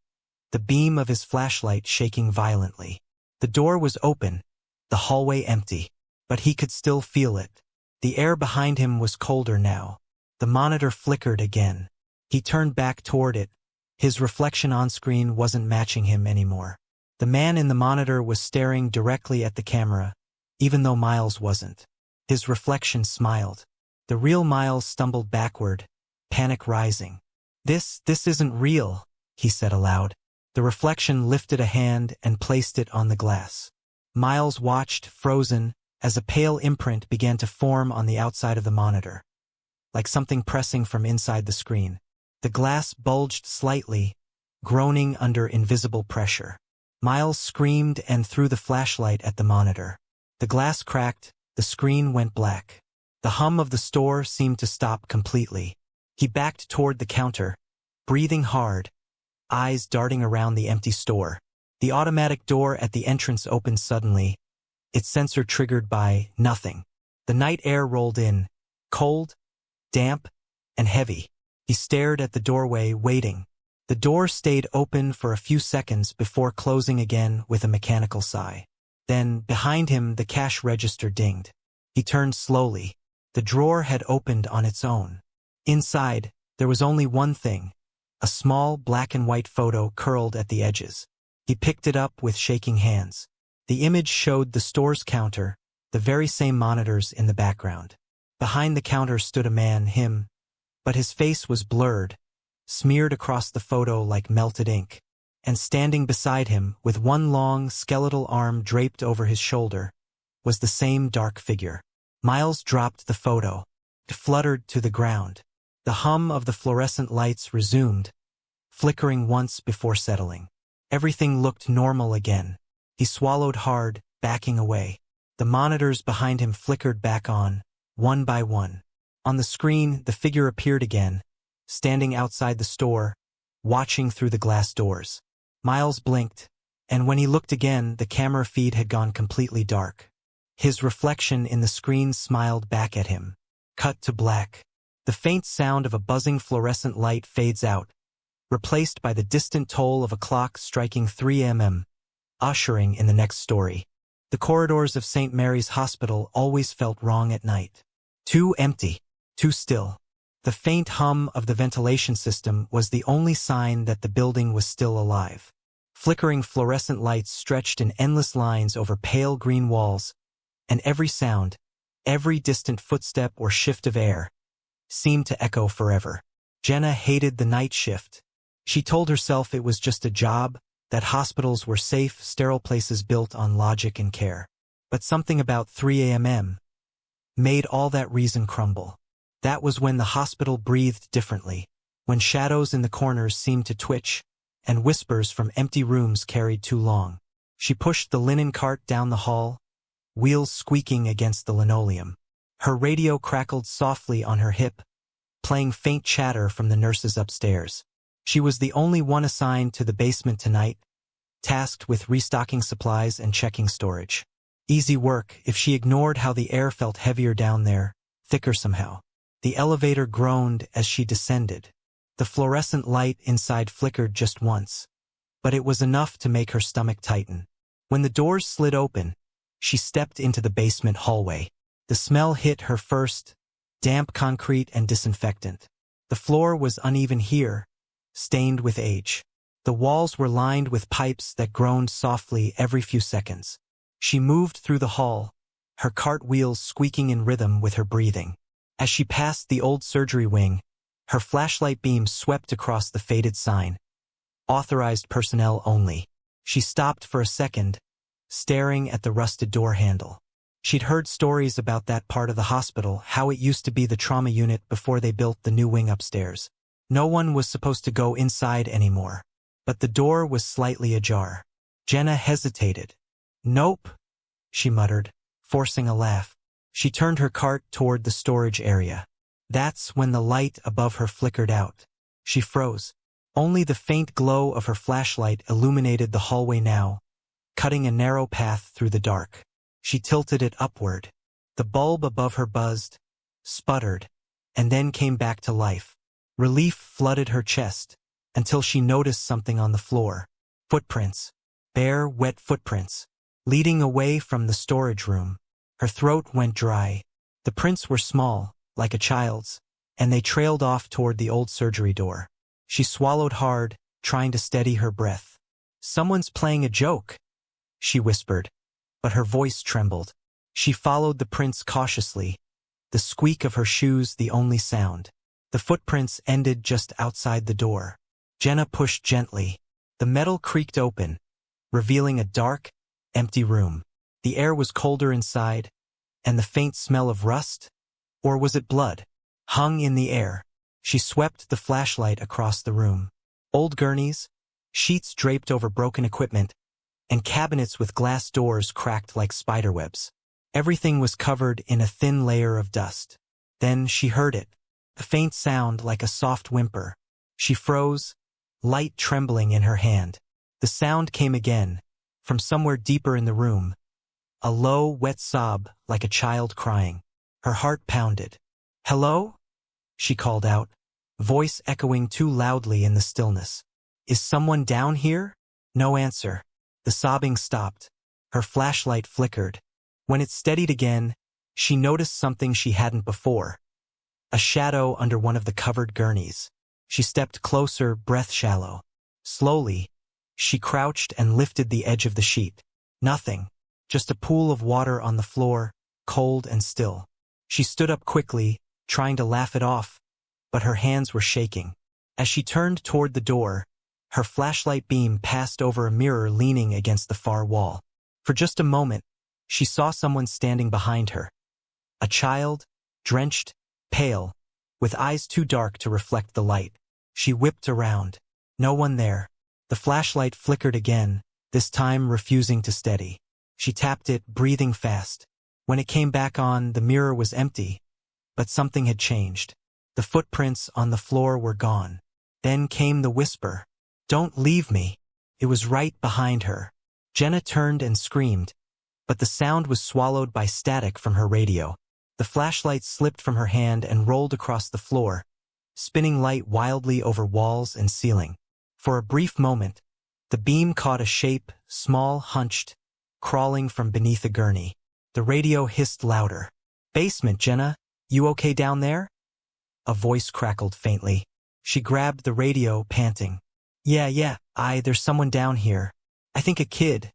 the beam of his flashlight shaking violently. The door was open, the hallway empty, but he could still feel it. The air behind him was colder now. The monitor flickered again. He turned back toward it. His reflection on screen wasn't matching him anymore. The man in the monitor was staring directly at the camera, even though Miles wasn't. His reflection smiled. The real Miles stumbled backward, panic rising. This isn't real," he said aloud. The reflection lifted a hand and placed it on the glass. Miles watched, frozen, as a pale imprint began to form on the outside of the monitor, like something pressing from inside the screen. The glass bulged slightly, groaning under invisible pressure. Miles screamed and threw the flashlight at the monitor. The glass cracked, the screen went black. The hum of the store seemed to stop completely. He backed toward the counter, breathing hard, eyes darting around the empty store. The automatic door at the entrance opened suddenly, its sensor triggered by nothing. The night air rolled in, cold, damp, and heavy. He stared at the doorway, waiting. The door stayed open for a few seconds before closing again with a mechanical sigh. Then, behind him, the cash register dinged. He turned slowly. The drawer had opened on its own. Inside, there was only one thing, a small black and white photo curled at the edges. He picked it up with shaking hands. The image showed the store's counter, the very same monitors in the background. Behind the counter stood a man, him, but his face was blurred, smeared across the photo like melted ink. And standing beside him, with one long, skeletal arm draped over his shoulder, was the same dark figure. Miles dropped the photo. It fluttered to the ground. The hum of the fluorescent lights resumed, flickering once before settling. Everything looked normal again. He swallowed hard, backing away. The monitors behind him flickered back on, one by one. On the screen, the figure appeared again, standing outside the store, watching through the glass doors. Miles blinked, and when he looked again, the camera feed had gone completely dark. His reflection in the screen smiled back at him. Cut to black. The faint sound of a buzzing fluorescent light fades out, replaced by the distant toll of a clock striking 3 a.m., ushering in the next story. The corridors of St. Mary's Hospital always felt wrong at night. Too empty, too still. The faint hum of the ventilation system was the only sign that the building was still alive. Flickering fluorescent lights stretched in endless lines over pale green walls, and every sound, every distant footstep or shift of air, seemed to echo forever. Jenna hated the night shift. She told herself it was just a job, that hospitals were safe, sterile places built on logic and care. But something about 3 a.m. made all that reason crumble. That was when the hospital breathed differently, when shadows in the corners seemed to twitch, and whispers from empty rooms carried too long. She pushed the linen cart down the hall, wheels squeaking against the linoleum. Her radio crackled softly on her hip, playing faint chatter from the nurses upstairs. She was the only one assigned to the basement tonight, tasked with restocking supplies and checking storage. Easy work if she ignored how the air felt heavier down there, thicker somehow. The elevator groaned as she descended. The fluorescent light inside flickered just once, but it was enough to make her stomach tighten. When the doors slid open, she stepped into the basement hallway. The smell hit her first, damp concrete and disinfectant. The floor was uneven here, stained with age. The walls were lined with pipes that groaned softly every few seconds. She moved through the hall, her cartwheels squeaking in rhythm with her breathing. As she passed the old surgery wing, her flashlight beam swept across the faded sign, "Authorized personnel only." She stopped for a second, staring at the rusted door handle. She'd heard stories about that part of the hospital, how it used to be the trauma unit before they built the new wing upstairs. No one was supposed to go inside anymore. But the door was slightly ajar. Jenna hesitated. "Nope," she muttered, forcing a laugh. She turned her cart toward the storage area. That's when the light above her flickered out. She froze. Only the faint glow of her flashlight illuminated the hallway now, cutting a narrow path through the dark. She tilted it upward. The bulb above her buzzed, sputtered, and then came back to life. Relief flooded her chest, until she noticed something on the floor. Footprints. Bare, wet footprints, leading away from the storage room. Her throat went dry. The prints were small, like a child's, and they trailed off toward the old surgery door. She swallowed hard, trying to steady her breath. "Someone's playing a joke," she whispered, but her voice trembled. She followed the prints cautiously, the squeak of her shoes the only sound. The footprints ended just outside the door. Jenna pushed gently. The metal creaked open, revealing a dark, empty room. The air was colder inside, and the faint smell of rust, or was it blood, hung in the air. She swept the flashlight across the room. Old gurneys, sheets draped over broken equipment, and cabinets with glass doors cracked like spiderwebs. Everything was covered in a thin layer of dust. Then she heard it, a faint sound like a soft whimper. She froze, light trembling in her hand. The sound came again, from somewhere deeper in the room. A low, wet sob, like a child crying. Her heart pounded. "Hello?" she called out, voice echoing too loudly in the stillness. "Is someone down here?" No answer. The sobbing stopped. Her flashlight flickered. When it steadied again, she noticed something she hadn't before. A shadow under one of the covered gurneys. She stepped closer, breath shallow. Slowly, she crouched and lifted the edge of the sheet. Nothing. Just a pool of water on the floor, cold and still. She stood up quickly, trying to laugh it off, but her hands were shaking. As she turned toward the door, her flashlight beam passed over a mirror leaning against the far wall. For just a moment, she saw someone standing behind her. A child, drenched, pale, with eyes too dark to reflect the light. She whipped around. No one there. The flashlight flickered again, this time refusing to steady. She tapped it, breathing fast. When it came back on, the mirror was empty, but something had changed. The footprints on the floor were gone. Then came the whisper, "Don't leave me." It was right behind her. Jenna turned and screamed, but the sound was swallowed by static from her radio. The flashlight slipped from her hand and rolled across the floor, spinning light wildly over walls and ceiling. For a brief moment, the beam caught a shape, small, hunched, crawling from beneath a gurney. The radio hissed louder. "Basement, Jenna, you okay down there?" A voice crackled faintly. She grabbed the radio, panting. Yeah, there's someone down here. I think a kid."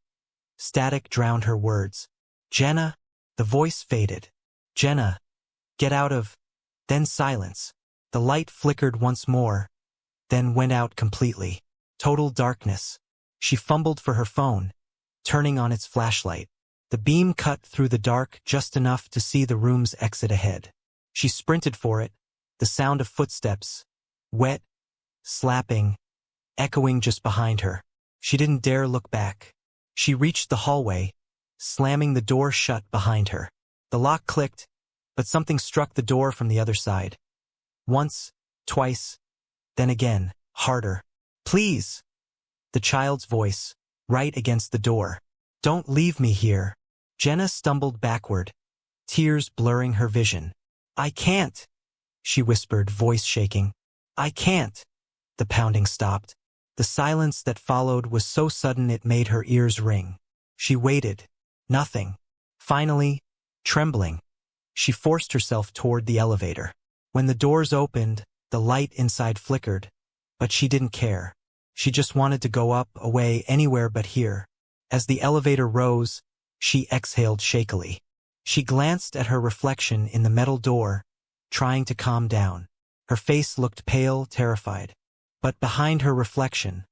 Static drowned her words. "Jenna?" The voice faded. "Jenna, get out of..." Then silence. The light flickered once more, then went out completely. Total darkness. She fumbled for her phone, turning on its flashlight. The beam cut through the dark just enough to see the room's exit ahead. She sprinted for it, the sound of footsteps, wet, slapping, echoing just behind her. She didn't dare look back. She reached the hallway, slamming the door shut behind her. The lock clicked, but something struck the door from the other side. Once, twice, then again, harder. "Please!" The child's voice, right against the door. "Don't leave me here." Jenna stumbled backward, tears blurring her vision. "I can't," she whispered, voice shaking. "I can't." The pounding stopped. The silence that followed was so sudden it made her ears ring. She waited. Nothing. Finally, trembling, she forced herself toward the elevator. When the doors opened, the light inside flickered, but she didn't care. She just wanted to go up, away, anywhere but here. As the elevator rose, she exhaled shakily. She glanced at her reflection in the metal door, trying to calm down. Her face looked pale, terrified. But behind her reflection,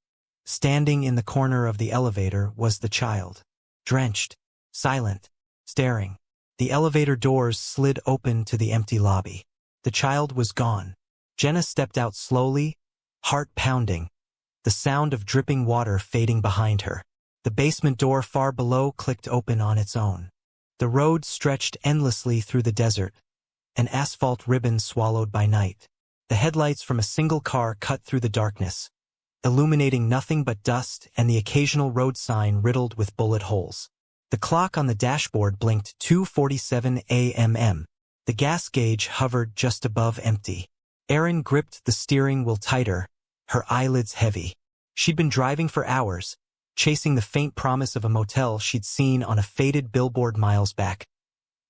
standing in the corner of the elevator, was the child. Drenched, silent, staring. The elevator doors slid open to the empty lobby. The child was gone. Jenna stepped out slowly, heart pounding, the sound of dripping water fading behind her. The basement door far below clicked open on its own. The road stretched endlessly through the desert, an asphalt ribbon swallowed by night. The headlights from a single car cut through the darkness, illuminating nothing but dust and the occasional road sign riddled with bullet holes. The clock on the dashboard blinked 2:47 a.m. The gas gauge hovered just above empty. Erin gripped the steering wheel tighter, her eyelids heavy. She'd been driving for hours, chasing the faint promise of a motel she'd seen on a faded billboard miles back.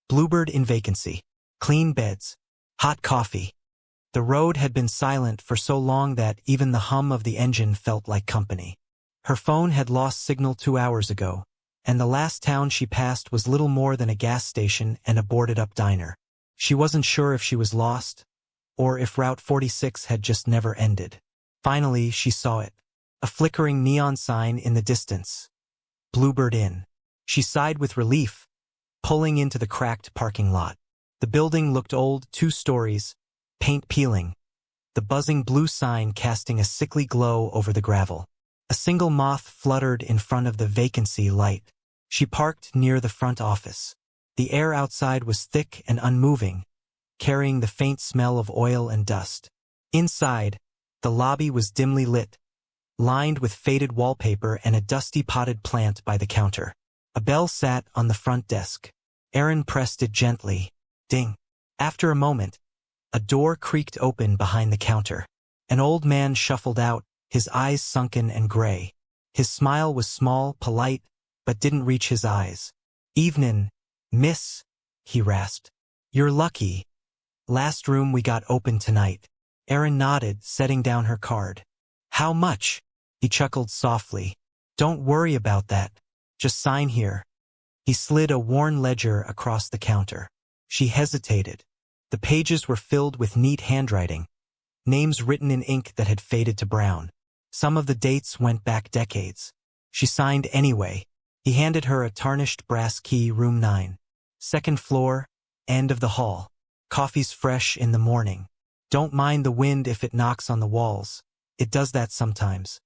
Bluebird in vacancy. Clean beds. Hot coffee. The road had been silent for so long that even the hum of the engine felt like company. Her phone had lost signal 2 hours ago, and the last town she passed was little more than a gas station and a boarded-up diner. She wasn't sure if she was lost, or if Route 46 had just never ended. Finally, she saw it. A flickering neon sign in the distance. Bluebird Inn. She sighed with relief, pulling into the cracked parking lot. The building looked old, 2 stories, paint peeling, the buzzing blue sign casting a sickly glow over the gravel. A single moth fluttered in front of the vacancy light. She parked near the front office. The air outside was thick and unmoving, carrying the faint smell of oil and dust. Inside, the lobby was dimly lit, lined with faded wallpaper and a dusty potted plant by the counter. A bell sat on the front desk. Erin pressed it gently. Ding. After a moment, a door creaked open behind the counter. An old man shuffled out, his eyes sunken and gray. His smile was small, polite, but didn't reach his eyes. "Evenin', miss," he rasped. "You're lucky. Last room we got open tonight." Erin nodded, setting down her card. "How much?" He chuckled softly. "Don't worry about that. Just sign here." He slid a worn ledger across the counter. She hesitated. The pages were filled with neat handwriting, names written in ink that had faded to brown. Some of the dates went back decades. She signed anyway. He handed her a tarnished brass key, room 9. Second floor, end of the hall. Coffee's fresh in the morning. Don't mind the wind if it knocks on the walls. It does that sometimes.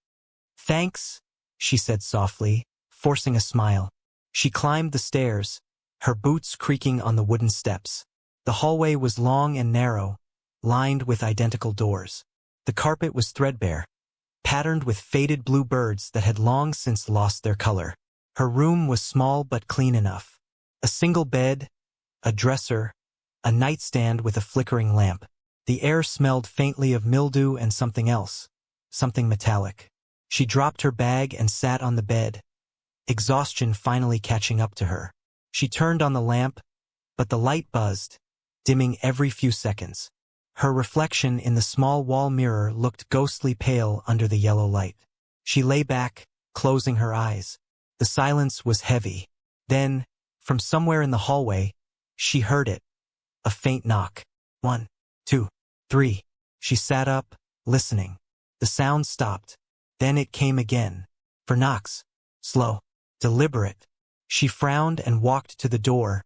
Thanks, she said softly, forcing a smile. She climbed the stairs, her boots creaking on the wooden steps. The hallway was long and narrow, lined with identical doors. The carpet was threadbare, patterned with faded blue birds that had long since lost their color. Her room was small but clean enough. A single bed, a dresser, a nightstand with a flickering lamp. The air smelled faintly of mildew and something else, something metallic. She dropped her bag and sat on the bed, exhaustion finally catching up to her. She turned on the lamp, but the light buzzed, dimming every few seconds. Her reflection in the small wall mirror looked ghostly pale under the yellow light. She lay back, closing her eyes. The silence was heavy. Then, from somewhere in the hallway, she heard it. A faint knock. 1, 2, 3. She sat up, listening. The sound stopped. Then it came again. For knocks. Slow. Deliberate. She frowned and walked to the door,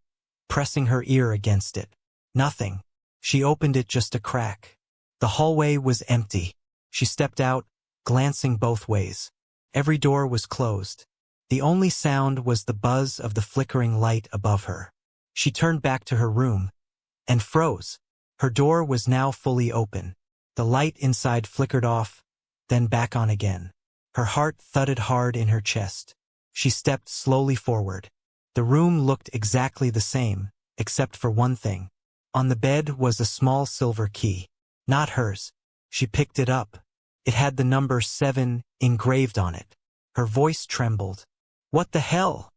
pressing her ear against it. Nothing. She opened it just a crack. The hallway was empty. She stepped out, glancing both ways. Every door was closed. The only sound was the buzz of the flickering light above her. She turned back to her room and froze. Her door was now fully open. The light inside flickered off, then back on again. Her heart thudded hard in her chest. She stepped slowly forward. The room looked exactly the same, except for one thing. On the bed was a small silver key. Not hers. She picked it up. It had the number 7 engraved on it. Her voice trembled. What the hell?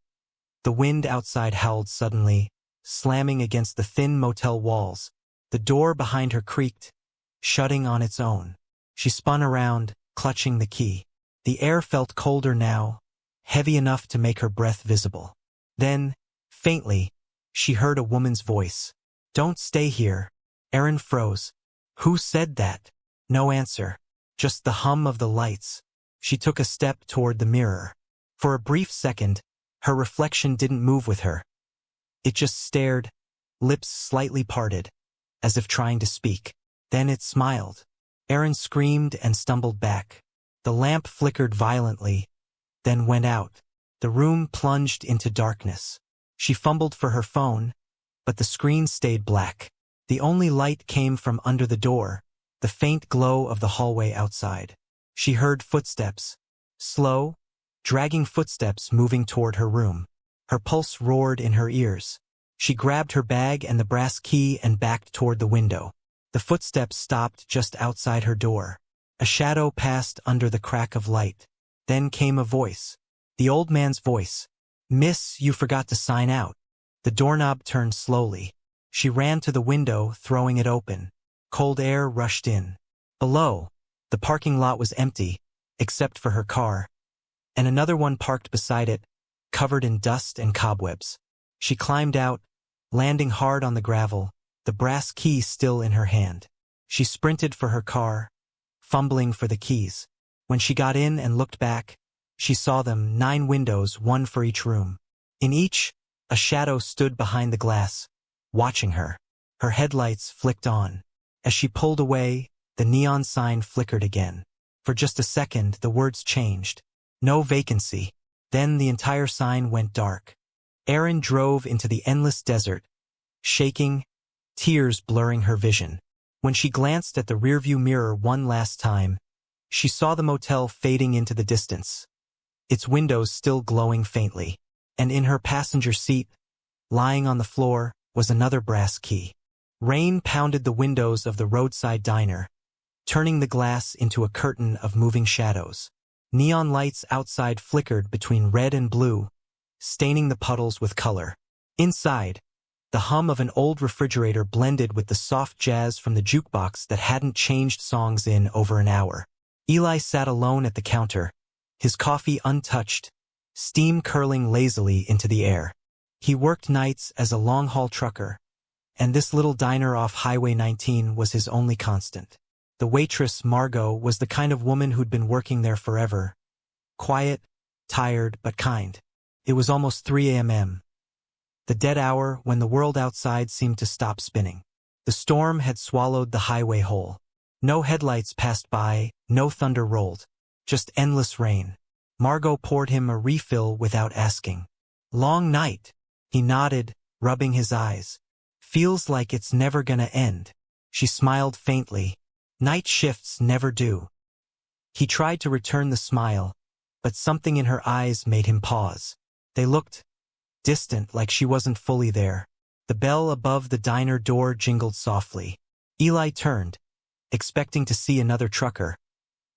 The wind outside howled suddenly, slamming against the thin motel walls. The door behind her creaked, shutting on its own. She spun around, clutching the key. The air felt colder now, heavy enough to make her breath visible. Then, faintly, she heard a woman's voice. Don't stay here. Erin froze. Who said that? No answer. Just the hum of the lights. She took a step toward the mirror. For a brief second, her reflection didn't move with her. It just stared, lips slightly parted, as if trying to speak. Then it smiled. Erin screamed and stumbled back. The lamp flickered violently, then went out. The room plunged into darkness. She fumbled for her phone, but the screen stayed black. The only light came from under the door, the faint glow of the hallway outside. She heard footsteps. Slow, dragging footsteps moving toward her room. Her pulse roared in her ears. She grabbed her bag and the brass key and backed toward the window. The footsteps stopped just outside her door. A shadow passed under the crack of light. Then came a voice. The old man's voice. Miss, you forgot to sign out. The doorknob turned slowly. She ran to the window, throwing it open. Cold air rushed in. Below, the parking lot was empty, except for her car, and another one parked beside it, covered in dust and cobwebs. She climbed out, landing hard on the gravel, the brass key still in her hand. She sprinted for her car, fumbling for the keys. When she got in and looked back, she saw them, 9 windows, 1 for each room. In each, a shadow stood behind the glass, watching her. Her headlights flicked on. As she pulled away, the neon sign flickered again. For just a second, the words changed. No vacancy. Then the entire sign went dark. Erin drove into the endless desert, shaking, tears blurring her vision. When she glanced at the rearview mirror one last time, she saw the motel fading into the distance, its windows still glowing faintly. And in her passenger seat, lying on the floor, was another brass key. Rain pounded the windows of the roadside diner, turning the glass into a curtain of moving shadows. Neon lights outside flickered between red and blue, staining the puddles with color. Inside, the hum of an old refrigerator blended with the soft jazz from the jukebox that hadn't changed songs in over an hour. Eli sat alone at the counter, his coffee untouched, steam curling lazily into the air. He worked nights as a long-haul trucker, And this little diner off Highway 19 was his only constant. The waitress, Margot, was the kind of woman who'd been working there forever. Quiet, tired, but kind. It was almost 3 a.m. The dead hour when the world outside seemed to stop spinning. The storm had swallowed the highway whole. No headlights passed by, no thunder rolled. Just endless rain. Margot poured him a refill without asking. Long night. He nodded, rubbing his eyes. Feels like it's never gonna end. She smiled faintly. Night shifts never do. He tried to return the smile, but something in her eyes made him pause. They looked distant, like she wasn't fully there. The bell above the diner door jingled softly. Eli turned, expecting to see another trucker.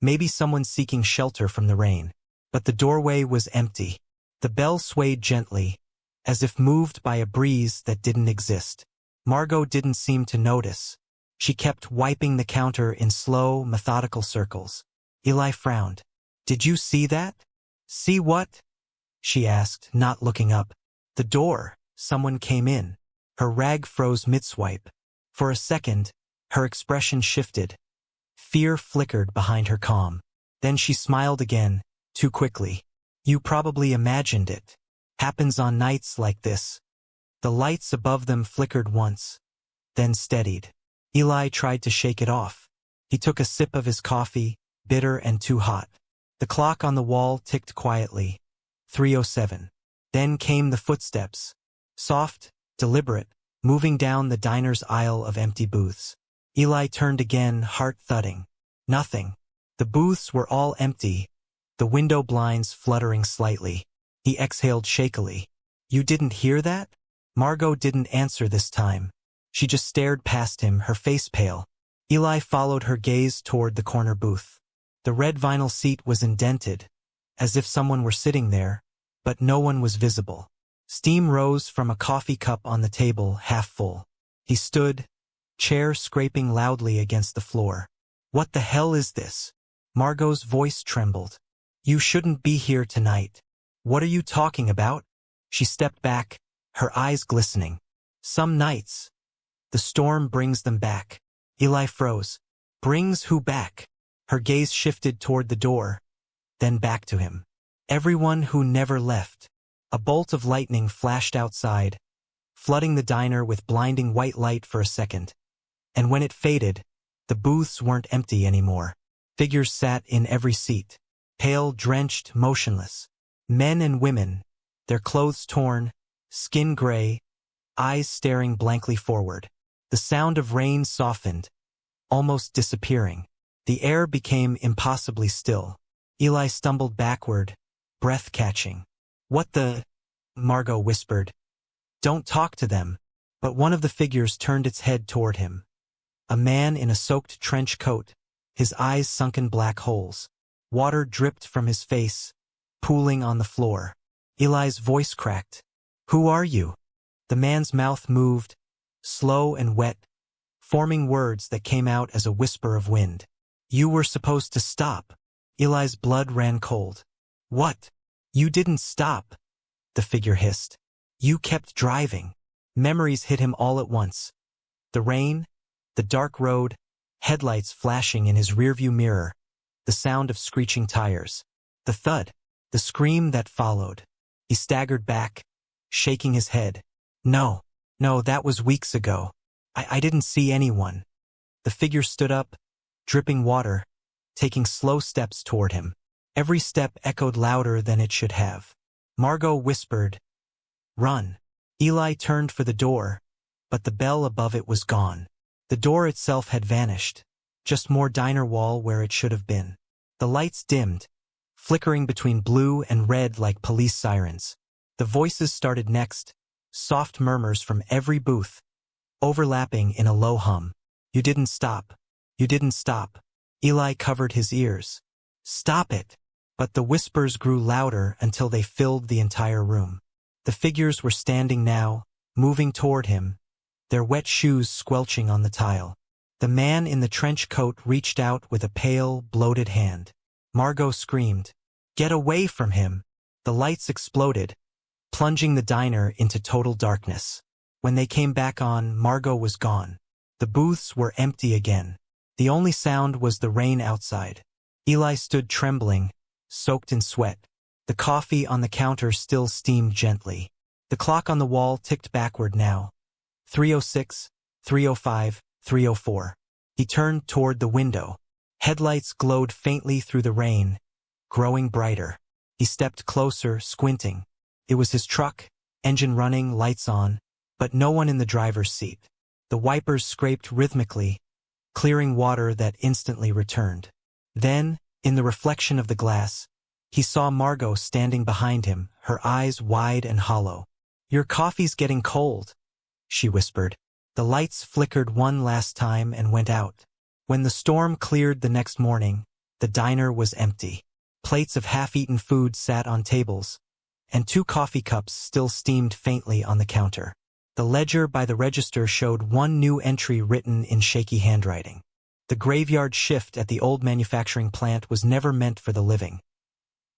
Maybe someone seeking shelter from the rain. But the doorway was empty. The bell swayed gently, as if moved by a breeze that didn't exist. Margot didn't seem to notice. She kept wiping the counter in slow, methodical circles. Eli frowned. "Did you see that?" "See what?" she asked, not looking up. "The door." Someone came in. Her rag froze mid-swipe. For a second, her expression shifted. Fear flickered behind her calm. Then she smiled again, too quickly. "You probably imagined it. Happens on nights like this." The lights above them flickered once, then steadied. Eli tried to shake it off. He took a sip of his coffee, bitter and too hot. The clock on the wall ticked quietly. 3:07. Then came the footsteps. Soft, deliberate, moving down the diner's aisle of empty booths. Eli turned again, heart thudding. Nothing. The booths were all empty, the window blinds fluttering slightly. He exhaled shakily. "You didn't hear that?" Margot didn't answer this time. She just stared past him, her face pale. Eli followed her gaze toward the corner booth. The red vinyl seat was indented, as if someone were sitting there, but no one was visible. Steam rose from a coffee cup on the table, half full. He stood, chair scraping loudly against the floor. "What the hell is this?" Margot's voice trembled. "You shouldn't be here tonight." "What are you talking about?" She stepped back, her eyes glistening. "Some nights, the storm brings them back." Eli froze. "Brings who back?" Her gaze shifted toward the door, then back to him. "Everyone who never left." A bolt of lightning flashed outside, flooding the diner with blinding white light for a second. And when it faded, the booths weren't empty anymore. Figures sat in every seat, pale, drenched, motionless. Men and women, their clothes torn, skin gray, eyes staring blankly forward. The sound of rain softened, almost disappearing. The air became impossibly still. Eli stumbled backward, breath catching. "What the?" Margot whispered. "Don't talk to them." But one of the figures turned its head toward him. A man in a soaked trench coat, his eyes sunken black holes. Water dripped from his face, pooling on the floor. Eli's voice cracked. "Who are you?" The man's mouth moved, slow and wet, forming words that came out as a whisper of wind. "You were supposed to stop." Eli's blood ran cold. "What?" "You didn't stop," the figure hissed. "You kept driving." Memories hit him all at once. The rain, the dark road, headlights flashing in his rearview mirror, the sound of screeching tires, the thud, the scream that followed. He staggered back, shaking his head. No, that was weeks ago. I didn't see anyone." The figure stood up, dripping water, taking slow steps toward him. Every step echoed louder than it should have. Margot whispered, "Run." Eli turned for the door, but the bell above it was gone. The door itself had vanished, just more diner wall where it should have been. The lights dimmed, flickering between blue and red like police sirens. The voices started next, soft murmurs from every booth, overlapping in a low hum. "You didn't stop. You didn't stop." Eli covered his ears. "Stop it." But the whispers grew louder until they filled the entire room. The figures were standing now, moving toward him, their wet shoes squelching on the tile. The man in the trench coat reached out with a pale, bloated hand. Margot screamed, "Get away from him!" The lights exploded, plunging the diner into total darkness. When they came back on, Margot was gone. The booths were empty again. The only sound was the rain outside. Eli stood trembling, soaked in sweat. The coffee on the counter still steamed gently. The clock on the wall ticked backward now. 3:06, 3:05, 3:04. He turned toward the window. Headlights glowed faintly through the rain, growing brighter. He stepped closer, squinting. It was his truck, engine running, lights on, but no one in the driver's seat. The wipers scraped rhythmically, clearing water that instantly returned. Then, in the reflection of the glass, he saw Margot standing behind him, her eyes wide and hollow. "Your coffee's getting cold," she whispered. The lights flickered one last time and went out. When the storm cleared the next morning, the diner was empty. Plates of half-eaten food sat on tables, and 2 coffee cups still steamed faintly on the counter. The ledger by the register showed one new entry written in shaky handwriting. The graveyard shift at the old manufacturing plant was never meant for the living.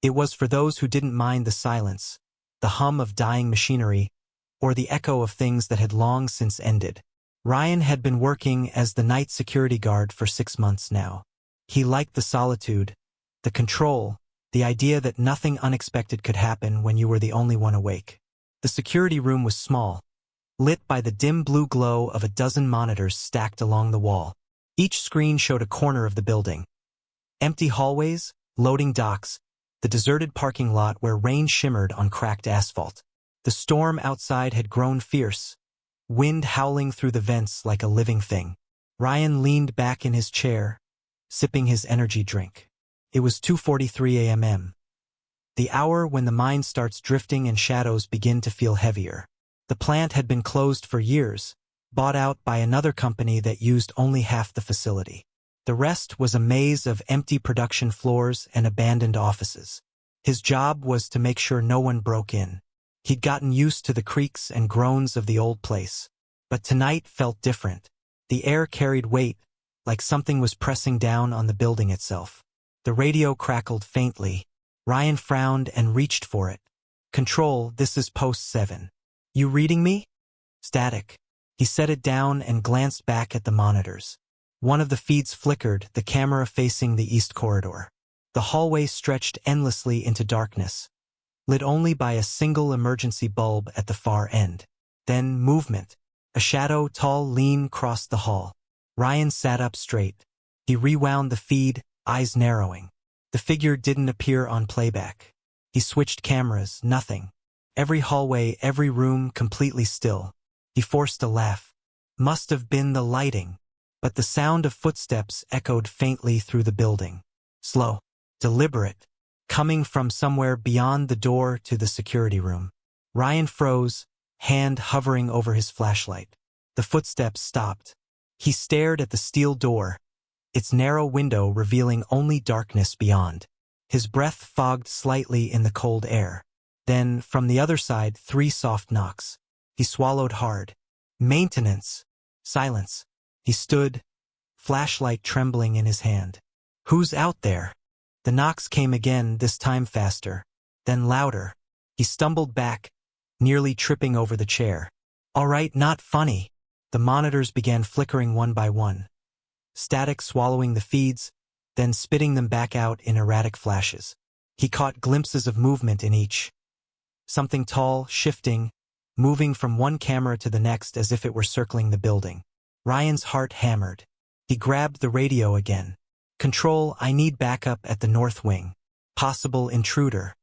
It was for those who didn't mind the silence, the hum of dying machinery, or the echo of things that had long since ended. Ryan had been working as the night security guard for 6 months now. He liked the solitude, the control, the idea that nothing unexpected could happen when you were the only one awake. The security room was small, lit by the dim blue glow of a dozen monitors stacked along the wall. Each screen showed a corner of the building. Empty hallways, loading docks, the deserted parking lot where rain shimmered on cracked asphalt. The storm outside had grown fierce, wind howling through the vents like a living thing. Ryan leaned back in his chair, sipping his energy drink. It was 2:43 a.m. The hour when the mind starts drifting and shadows begin to feel heavier. The plant had been closed for years, bought out by another company that used only half the facility. The rest was a maze of empty production floors and abandoned offices. His job was to make sure no one broke in. He'd gotten used to the creaks and groans of the old place. But tonight felt different. The air carried weight, like something was pressing down on the building itself. The radio crackled faintly. Ryan frowned and reached for it. "Control, this is post 7. You reading me?" Static. He set it down and glanced back at the monitors. One of the feeds flickered, the camera facing the east corridor. The hallway stretched endlessly into darkness, lit only by a single emergency bulb at the far end. Then movement. A shadow, tall, lean, crossed the hall. Ryan sat up straight. He rewound the feed, eyes narrowing. The figure didn't appear on playback. He switched cameras, nothing. Every hallway, every room completely still. He forced a laugh. Must have been the lighting. But the sound of footsteps echoed faintly through the building. Slow, deliberate, coming from somewhere beyond the door to the security room. Ryan froze, hand hovering over his flashlight. The footsteps stopped. He stared at the steel door, its narrow window revealing only darkness beyond. His breath fogged slightly in the cold air. Then, from the other side, 3 soft knocks. He swallowed hard. Maintenance. Silence. He stood, flashlight trembling in his hand. "Who's out there?" The knocks came again, this time faster, then louder. He stumbled back, nearly tripping over the chair. "All right, not funny." The monitors began flickering one by one. Static swallowing the feeds, then spitting them back out in erratic flashes. He caught glimpses of movement in each. Something tall, shifting, moving from one camera to the next as if it were circling the building. Ryan's heart hammered. He grabbed the radio again. "Control, I need backup at the north wing. Possible intruder."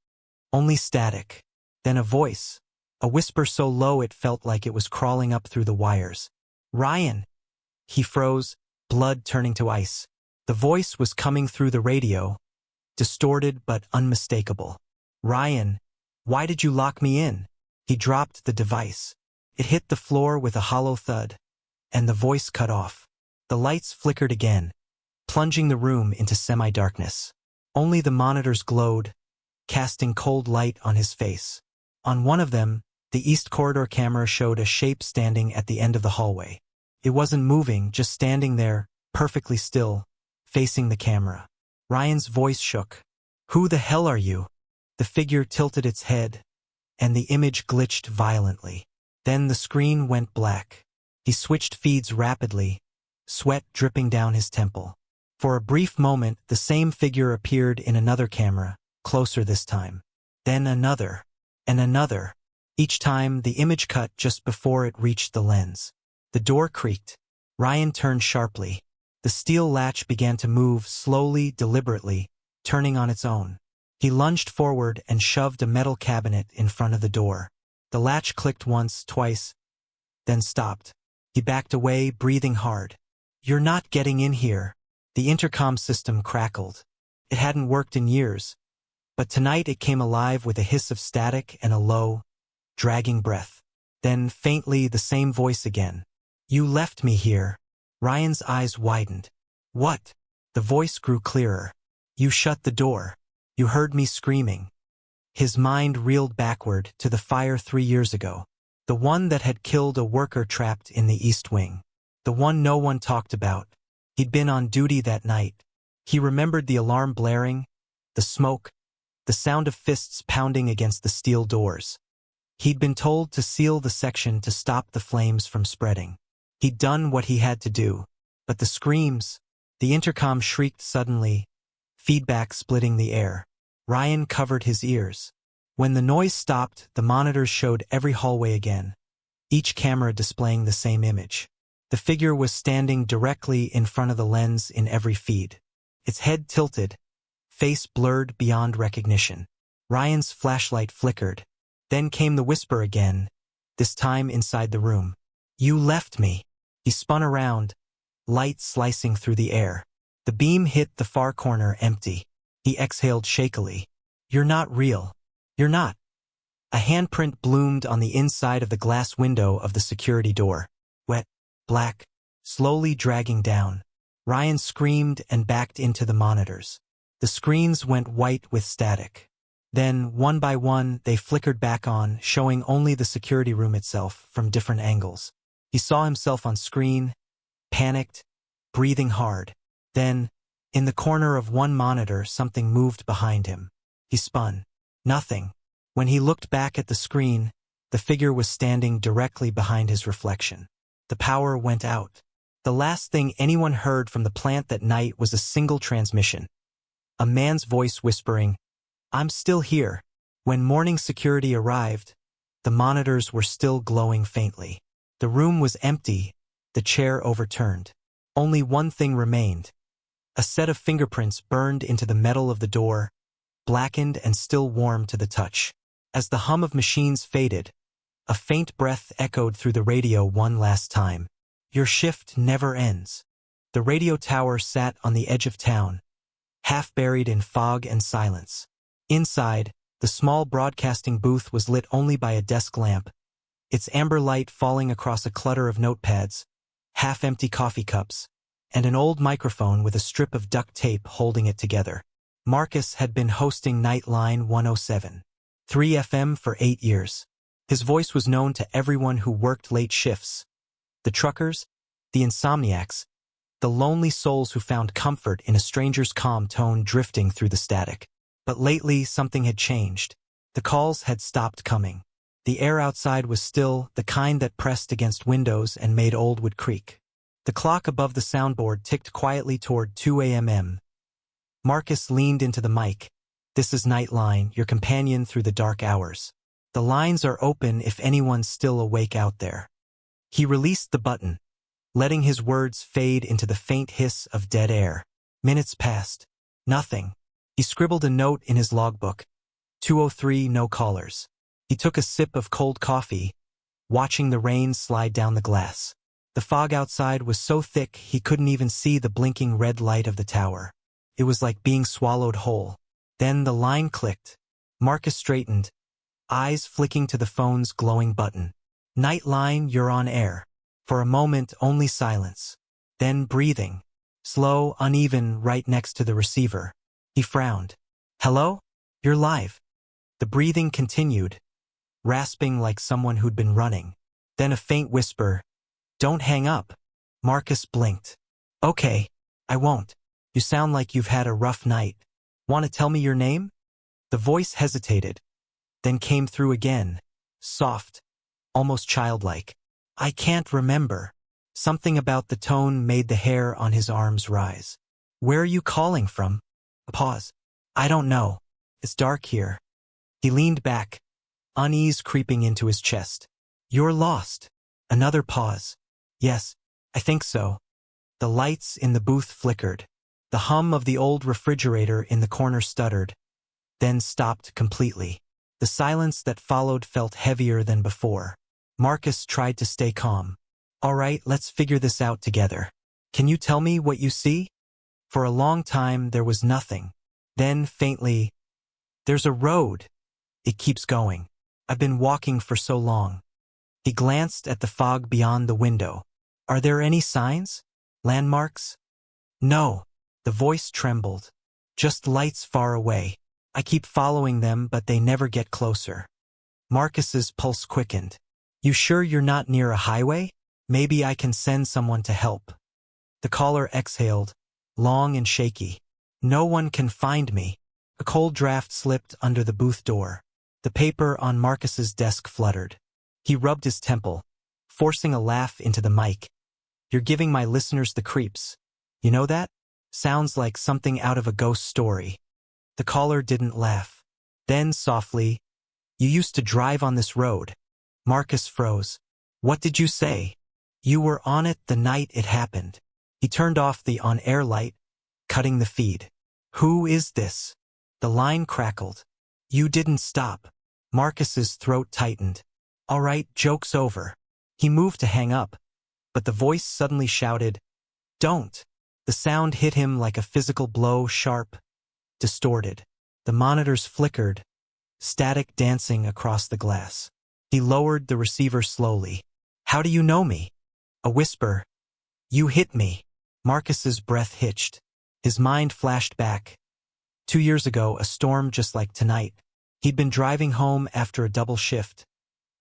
Only static. Then a voice. A whisper so low it felt like it was crawling up through the wires. "Ryan!" He froze, blood turning to ice. The voice was coming through the radio, distorted but unmistakable. "Ryan, why did you lock me in?" He dropped the device. It hit the floor with a hollow thud, and the voice cut off. The lights flickered again, plunging the room into semi-darkness. Only the monitors glowed, casting cold light on his face. On one of them, the east corridor camera showed a shape standing at the end of the hallway. It wasn't moving, just standing there, perfectly still, facing the camera. Ryan's voice shook. "Who the hell are you?" The figure tilted its head, and the image glitched violently. Then the screen went black. He switched feeds rapidly, sweat dripping down his temple. For a brief moment, the same figure appeared in another camera, closer this time. Then another, and another. Each time, the image cut just before it reached the lens. The door creaked. Ryan turned sharply. The steel latch began to move slowly, deliberately, turning on its own. He lunged forward and shoved a metal cabinet in front of the door. The latch clicked once, twice, then stopped. He backed away, breathing hard. "You're not getting in here." The intercom system crackled. It hadn't worked in years, but tonight it came alive with a hiss of static and a low, dragging breath. Then, faintly, the same voice again. "You left me here." Ryan's eyes widened. "What?" The voice grew clearer. "You shut the door. You heard me screaming." His mind reeled backward to the fire 3 years ago. The one that had killed a worker trapped in the East Wing. The one no one talked about. He'd been on duty that night. He remembered the alarm blaring, the smoke, the sound of fists pounding against the steel doors. He'd been told to seal the section to stop the flames from spreading. He'd done what he had to do. But the screams, the intercom shrieked suddenly, feedback splitting the air. Ryan covered his ears. When the noise stopped, the monitors showed every hallway again, each camera displaying the same image. The figure was standing directly in front of the lens in every feed. Its head tilted, face blurred beyond recognition. Ryan's flashlight flickered. Then came the whisper again, this time inside the room. "You left me." He spun around, light slicing through the air. The beam hit the far corner empty. He exhaled shakily. "You're not real. You're not." A handprint bloomed on the inside of the glass window of the security door. Wet, black, slowly dragging down. Ryan screamed and backed into the monitors. The screens went white with static. Then, one by one, they flickered back on, showing only the security room itself from different angles. He saw himself on screen, panicked, breathing hard. Then, in the corner of one monitor, something moved behind him. He spun. Nothing. When he looked back at the screen, the figure was standing directly behind his reflection. The power went out. The last thing anyone heard from the plant that night was a single transmission. A man's voice whispering, "I'm still here." When morning security arrived, the monitors were still glowing faintly. The room was empty, the chair overturned. Only one thing remained. A set of fingerprints burned into the metal of the door, blackened and still warm to the touch. As the hum of machines faded, a faint breath echoed through the radio one last time. "Your shift never ends." The radio tower sat on the edge of town, half buried in fog and silence. Inside, the small broadcasting booth was lit only by a desk lamp, its amber light falling across a clutter of notepads, half-empty coffee cups, and an old microphone with a strip of duct tape holding it together. Marcus had been hosting Nightline 107, 3 FM for 8 years. His voice was known to everyone who worked late shifts. The truckers, the insomniacs, the lonely souls who found comfort in a stranger's calm tone drifting through the static. But lately, something had changed. The calls had stopped coming. The air outside was still, the kind that pressed against windows and made old wood creak. The clock above the soundboard ticked quietly toward 2 a.m. Marcus leaned into the mic. "This is Nightline, your companion through the dark hours. The lines are open if anyone's still awake out there." He released the button, letting his words fade into the faint hiss of dead air. Minutes passed. Nothing. He scribbled a note in his logbook. 2:03, no callers. He took a sip of cold coffee, watching the rain slide down the glass. The fog outside was so thick he couldn't even see the blinking red light of the tower. It was like being swallowed whole. Then the line clicked. Marcus straightened, eyes flicking to the phone's glowing button. "Nightline, you're on air." For a moment, only silence. Then breathing. Slow, uneven, right next to the receiver. He frowned. "Hello? You're live." The breathing continued, rasping like someone who'd been running. Then a faint whisper, "Don't hang up." Marcus blinked. "Okay, I won't. You sound like you've had a rough night. Want to tell me your name?" The voice hesitated, then came through again, soft, almost childlike. I can't remember. Something about the tone made the hair on his arms rise. Where are you calling from? A pause. I don't know. It's dark here. He leaned back, unease creeping into his chest. You're lost. Another pause. Yes, I think so. The lights in the booth flickered. The hum of the old refrigerator in the corner stuttered, then stopped completely. The silence that followed felt heavier than before. Marcus tried to stay calm. All right, let's figure this out together. Can you tell me what you see? For a long time, there was nothing. Then, faintly, there's a road. It keeps going. I've been walking for so long. He glanced at the fog beyond the window. Are there any signs? Landmarks? No. The voice trembled. Just lights far away. I keep following them, but they never get closer. Marcus's pulse quickened. You sure you're not near a highway? Maybe I can send someone to help. The caller exhaled, long and shaky. No one can find me. A cold draft slipped under the booth door. The paper on Marcus's desk fluttered. He rubbed his temple, forcing a laugh into the mic. You're giving my listeners the creeps. You know that? Sounds like something out of a ghost story. The caller didn't laugh. Then, softly, you used to drive on this road. Marcus froze. What did you say? You were on it the night it happened. He turned off the on-air light, cutting the feed. Who is this? The line crackled. You didn't stop. Marcus's throat tightened. All right, joke's over. He moved to hang up, but the voice suddenly shouted, Don't. The sound hit him like a physical blow, sharp, distorted. The monitors flickered, static dancing across the glass. He lowered the receiver slowly. How do you know me? A whisper. You hit me. Marcus's breath hitched. His mind flashed back. 2 years ago, a storm just like tonight. He'd been driving home after a double shift,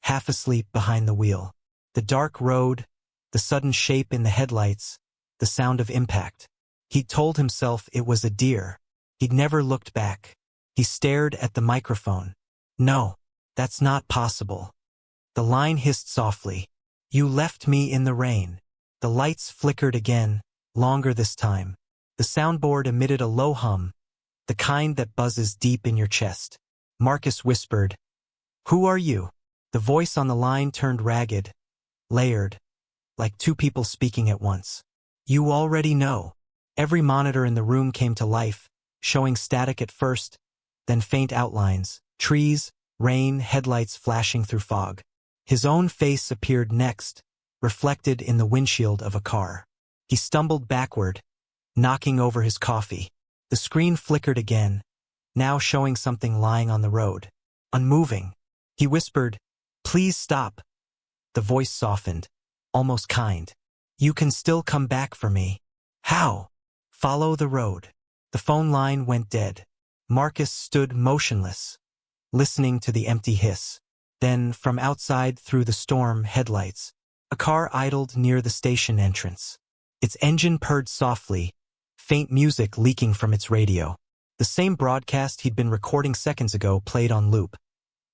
half asleep behind the wheel. The dark road, the sudden shape in the headlights, the sound of impact. He'd told himself it was a deer. He'd never looked back. He stared at the microphone. No, that's not possible. The line hissed softly. You left me in the rain. The lights flickered again, longer this time. The soundboard emitted a low hum, the kind that buzzes deep in your chest. Marcus whispered, Who are you? The voice on the line turned ragged, layered, like two people speaking at once. You already know. Every monitor in the room came to life, showing static at first, then faint outlines, trees, rain, headlights flashing through fog. His own face appeared next, reflected in the windshield of a car. He stumbled backward, knocking over his coffee. The screen flickered again, now showing something lying on the road. Unmoving. He whispered, Please stop. The voice softened, almost kind. You can still come back for me. How? Follow the road. The phone line went dead. Marcus stood motionless, listening to the empty hiss. Then, from outside through the storm headlights, a car idled near the station entrance. Its engine purred softly, faint music leaking from its radio. The same broadcast he'd been recording seconds ago played on loop.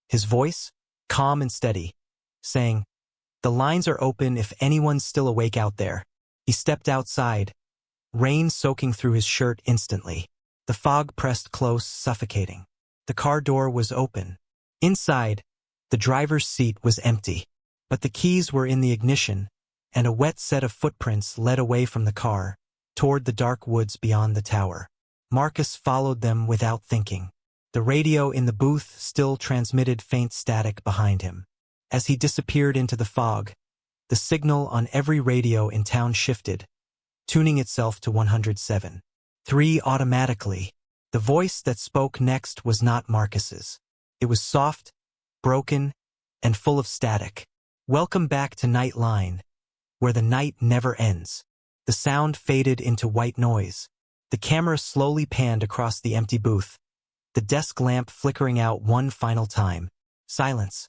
His voice, calm and steady, saying, The lines are open if anyone's still awake out there. He stepped outside, rain soaking through his shirt instantly. The fog pressed close, suffocating. The car door was open. Inside, the driver's seat was empty, but the keys were in the ignition, and a wet set of footprints led away from the car, toward the dark woods beyond the tower. Marcus followed them without thinking. The radio in the booth still transmitted faint static behind him. As he disappeared into the fog, the signal on every radio in town shifted, tuning itself to 107.3 automatically. The voice that spoke next was not Marcus's. It was soft, broken, and full of static. Welcome back to Nightline, where the night never ends. The sound faded into white noise. The camera slowly panned across the empty booth, the desk lamp flickering out one final time. Silence.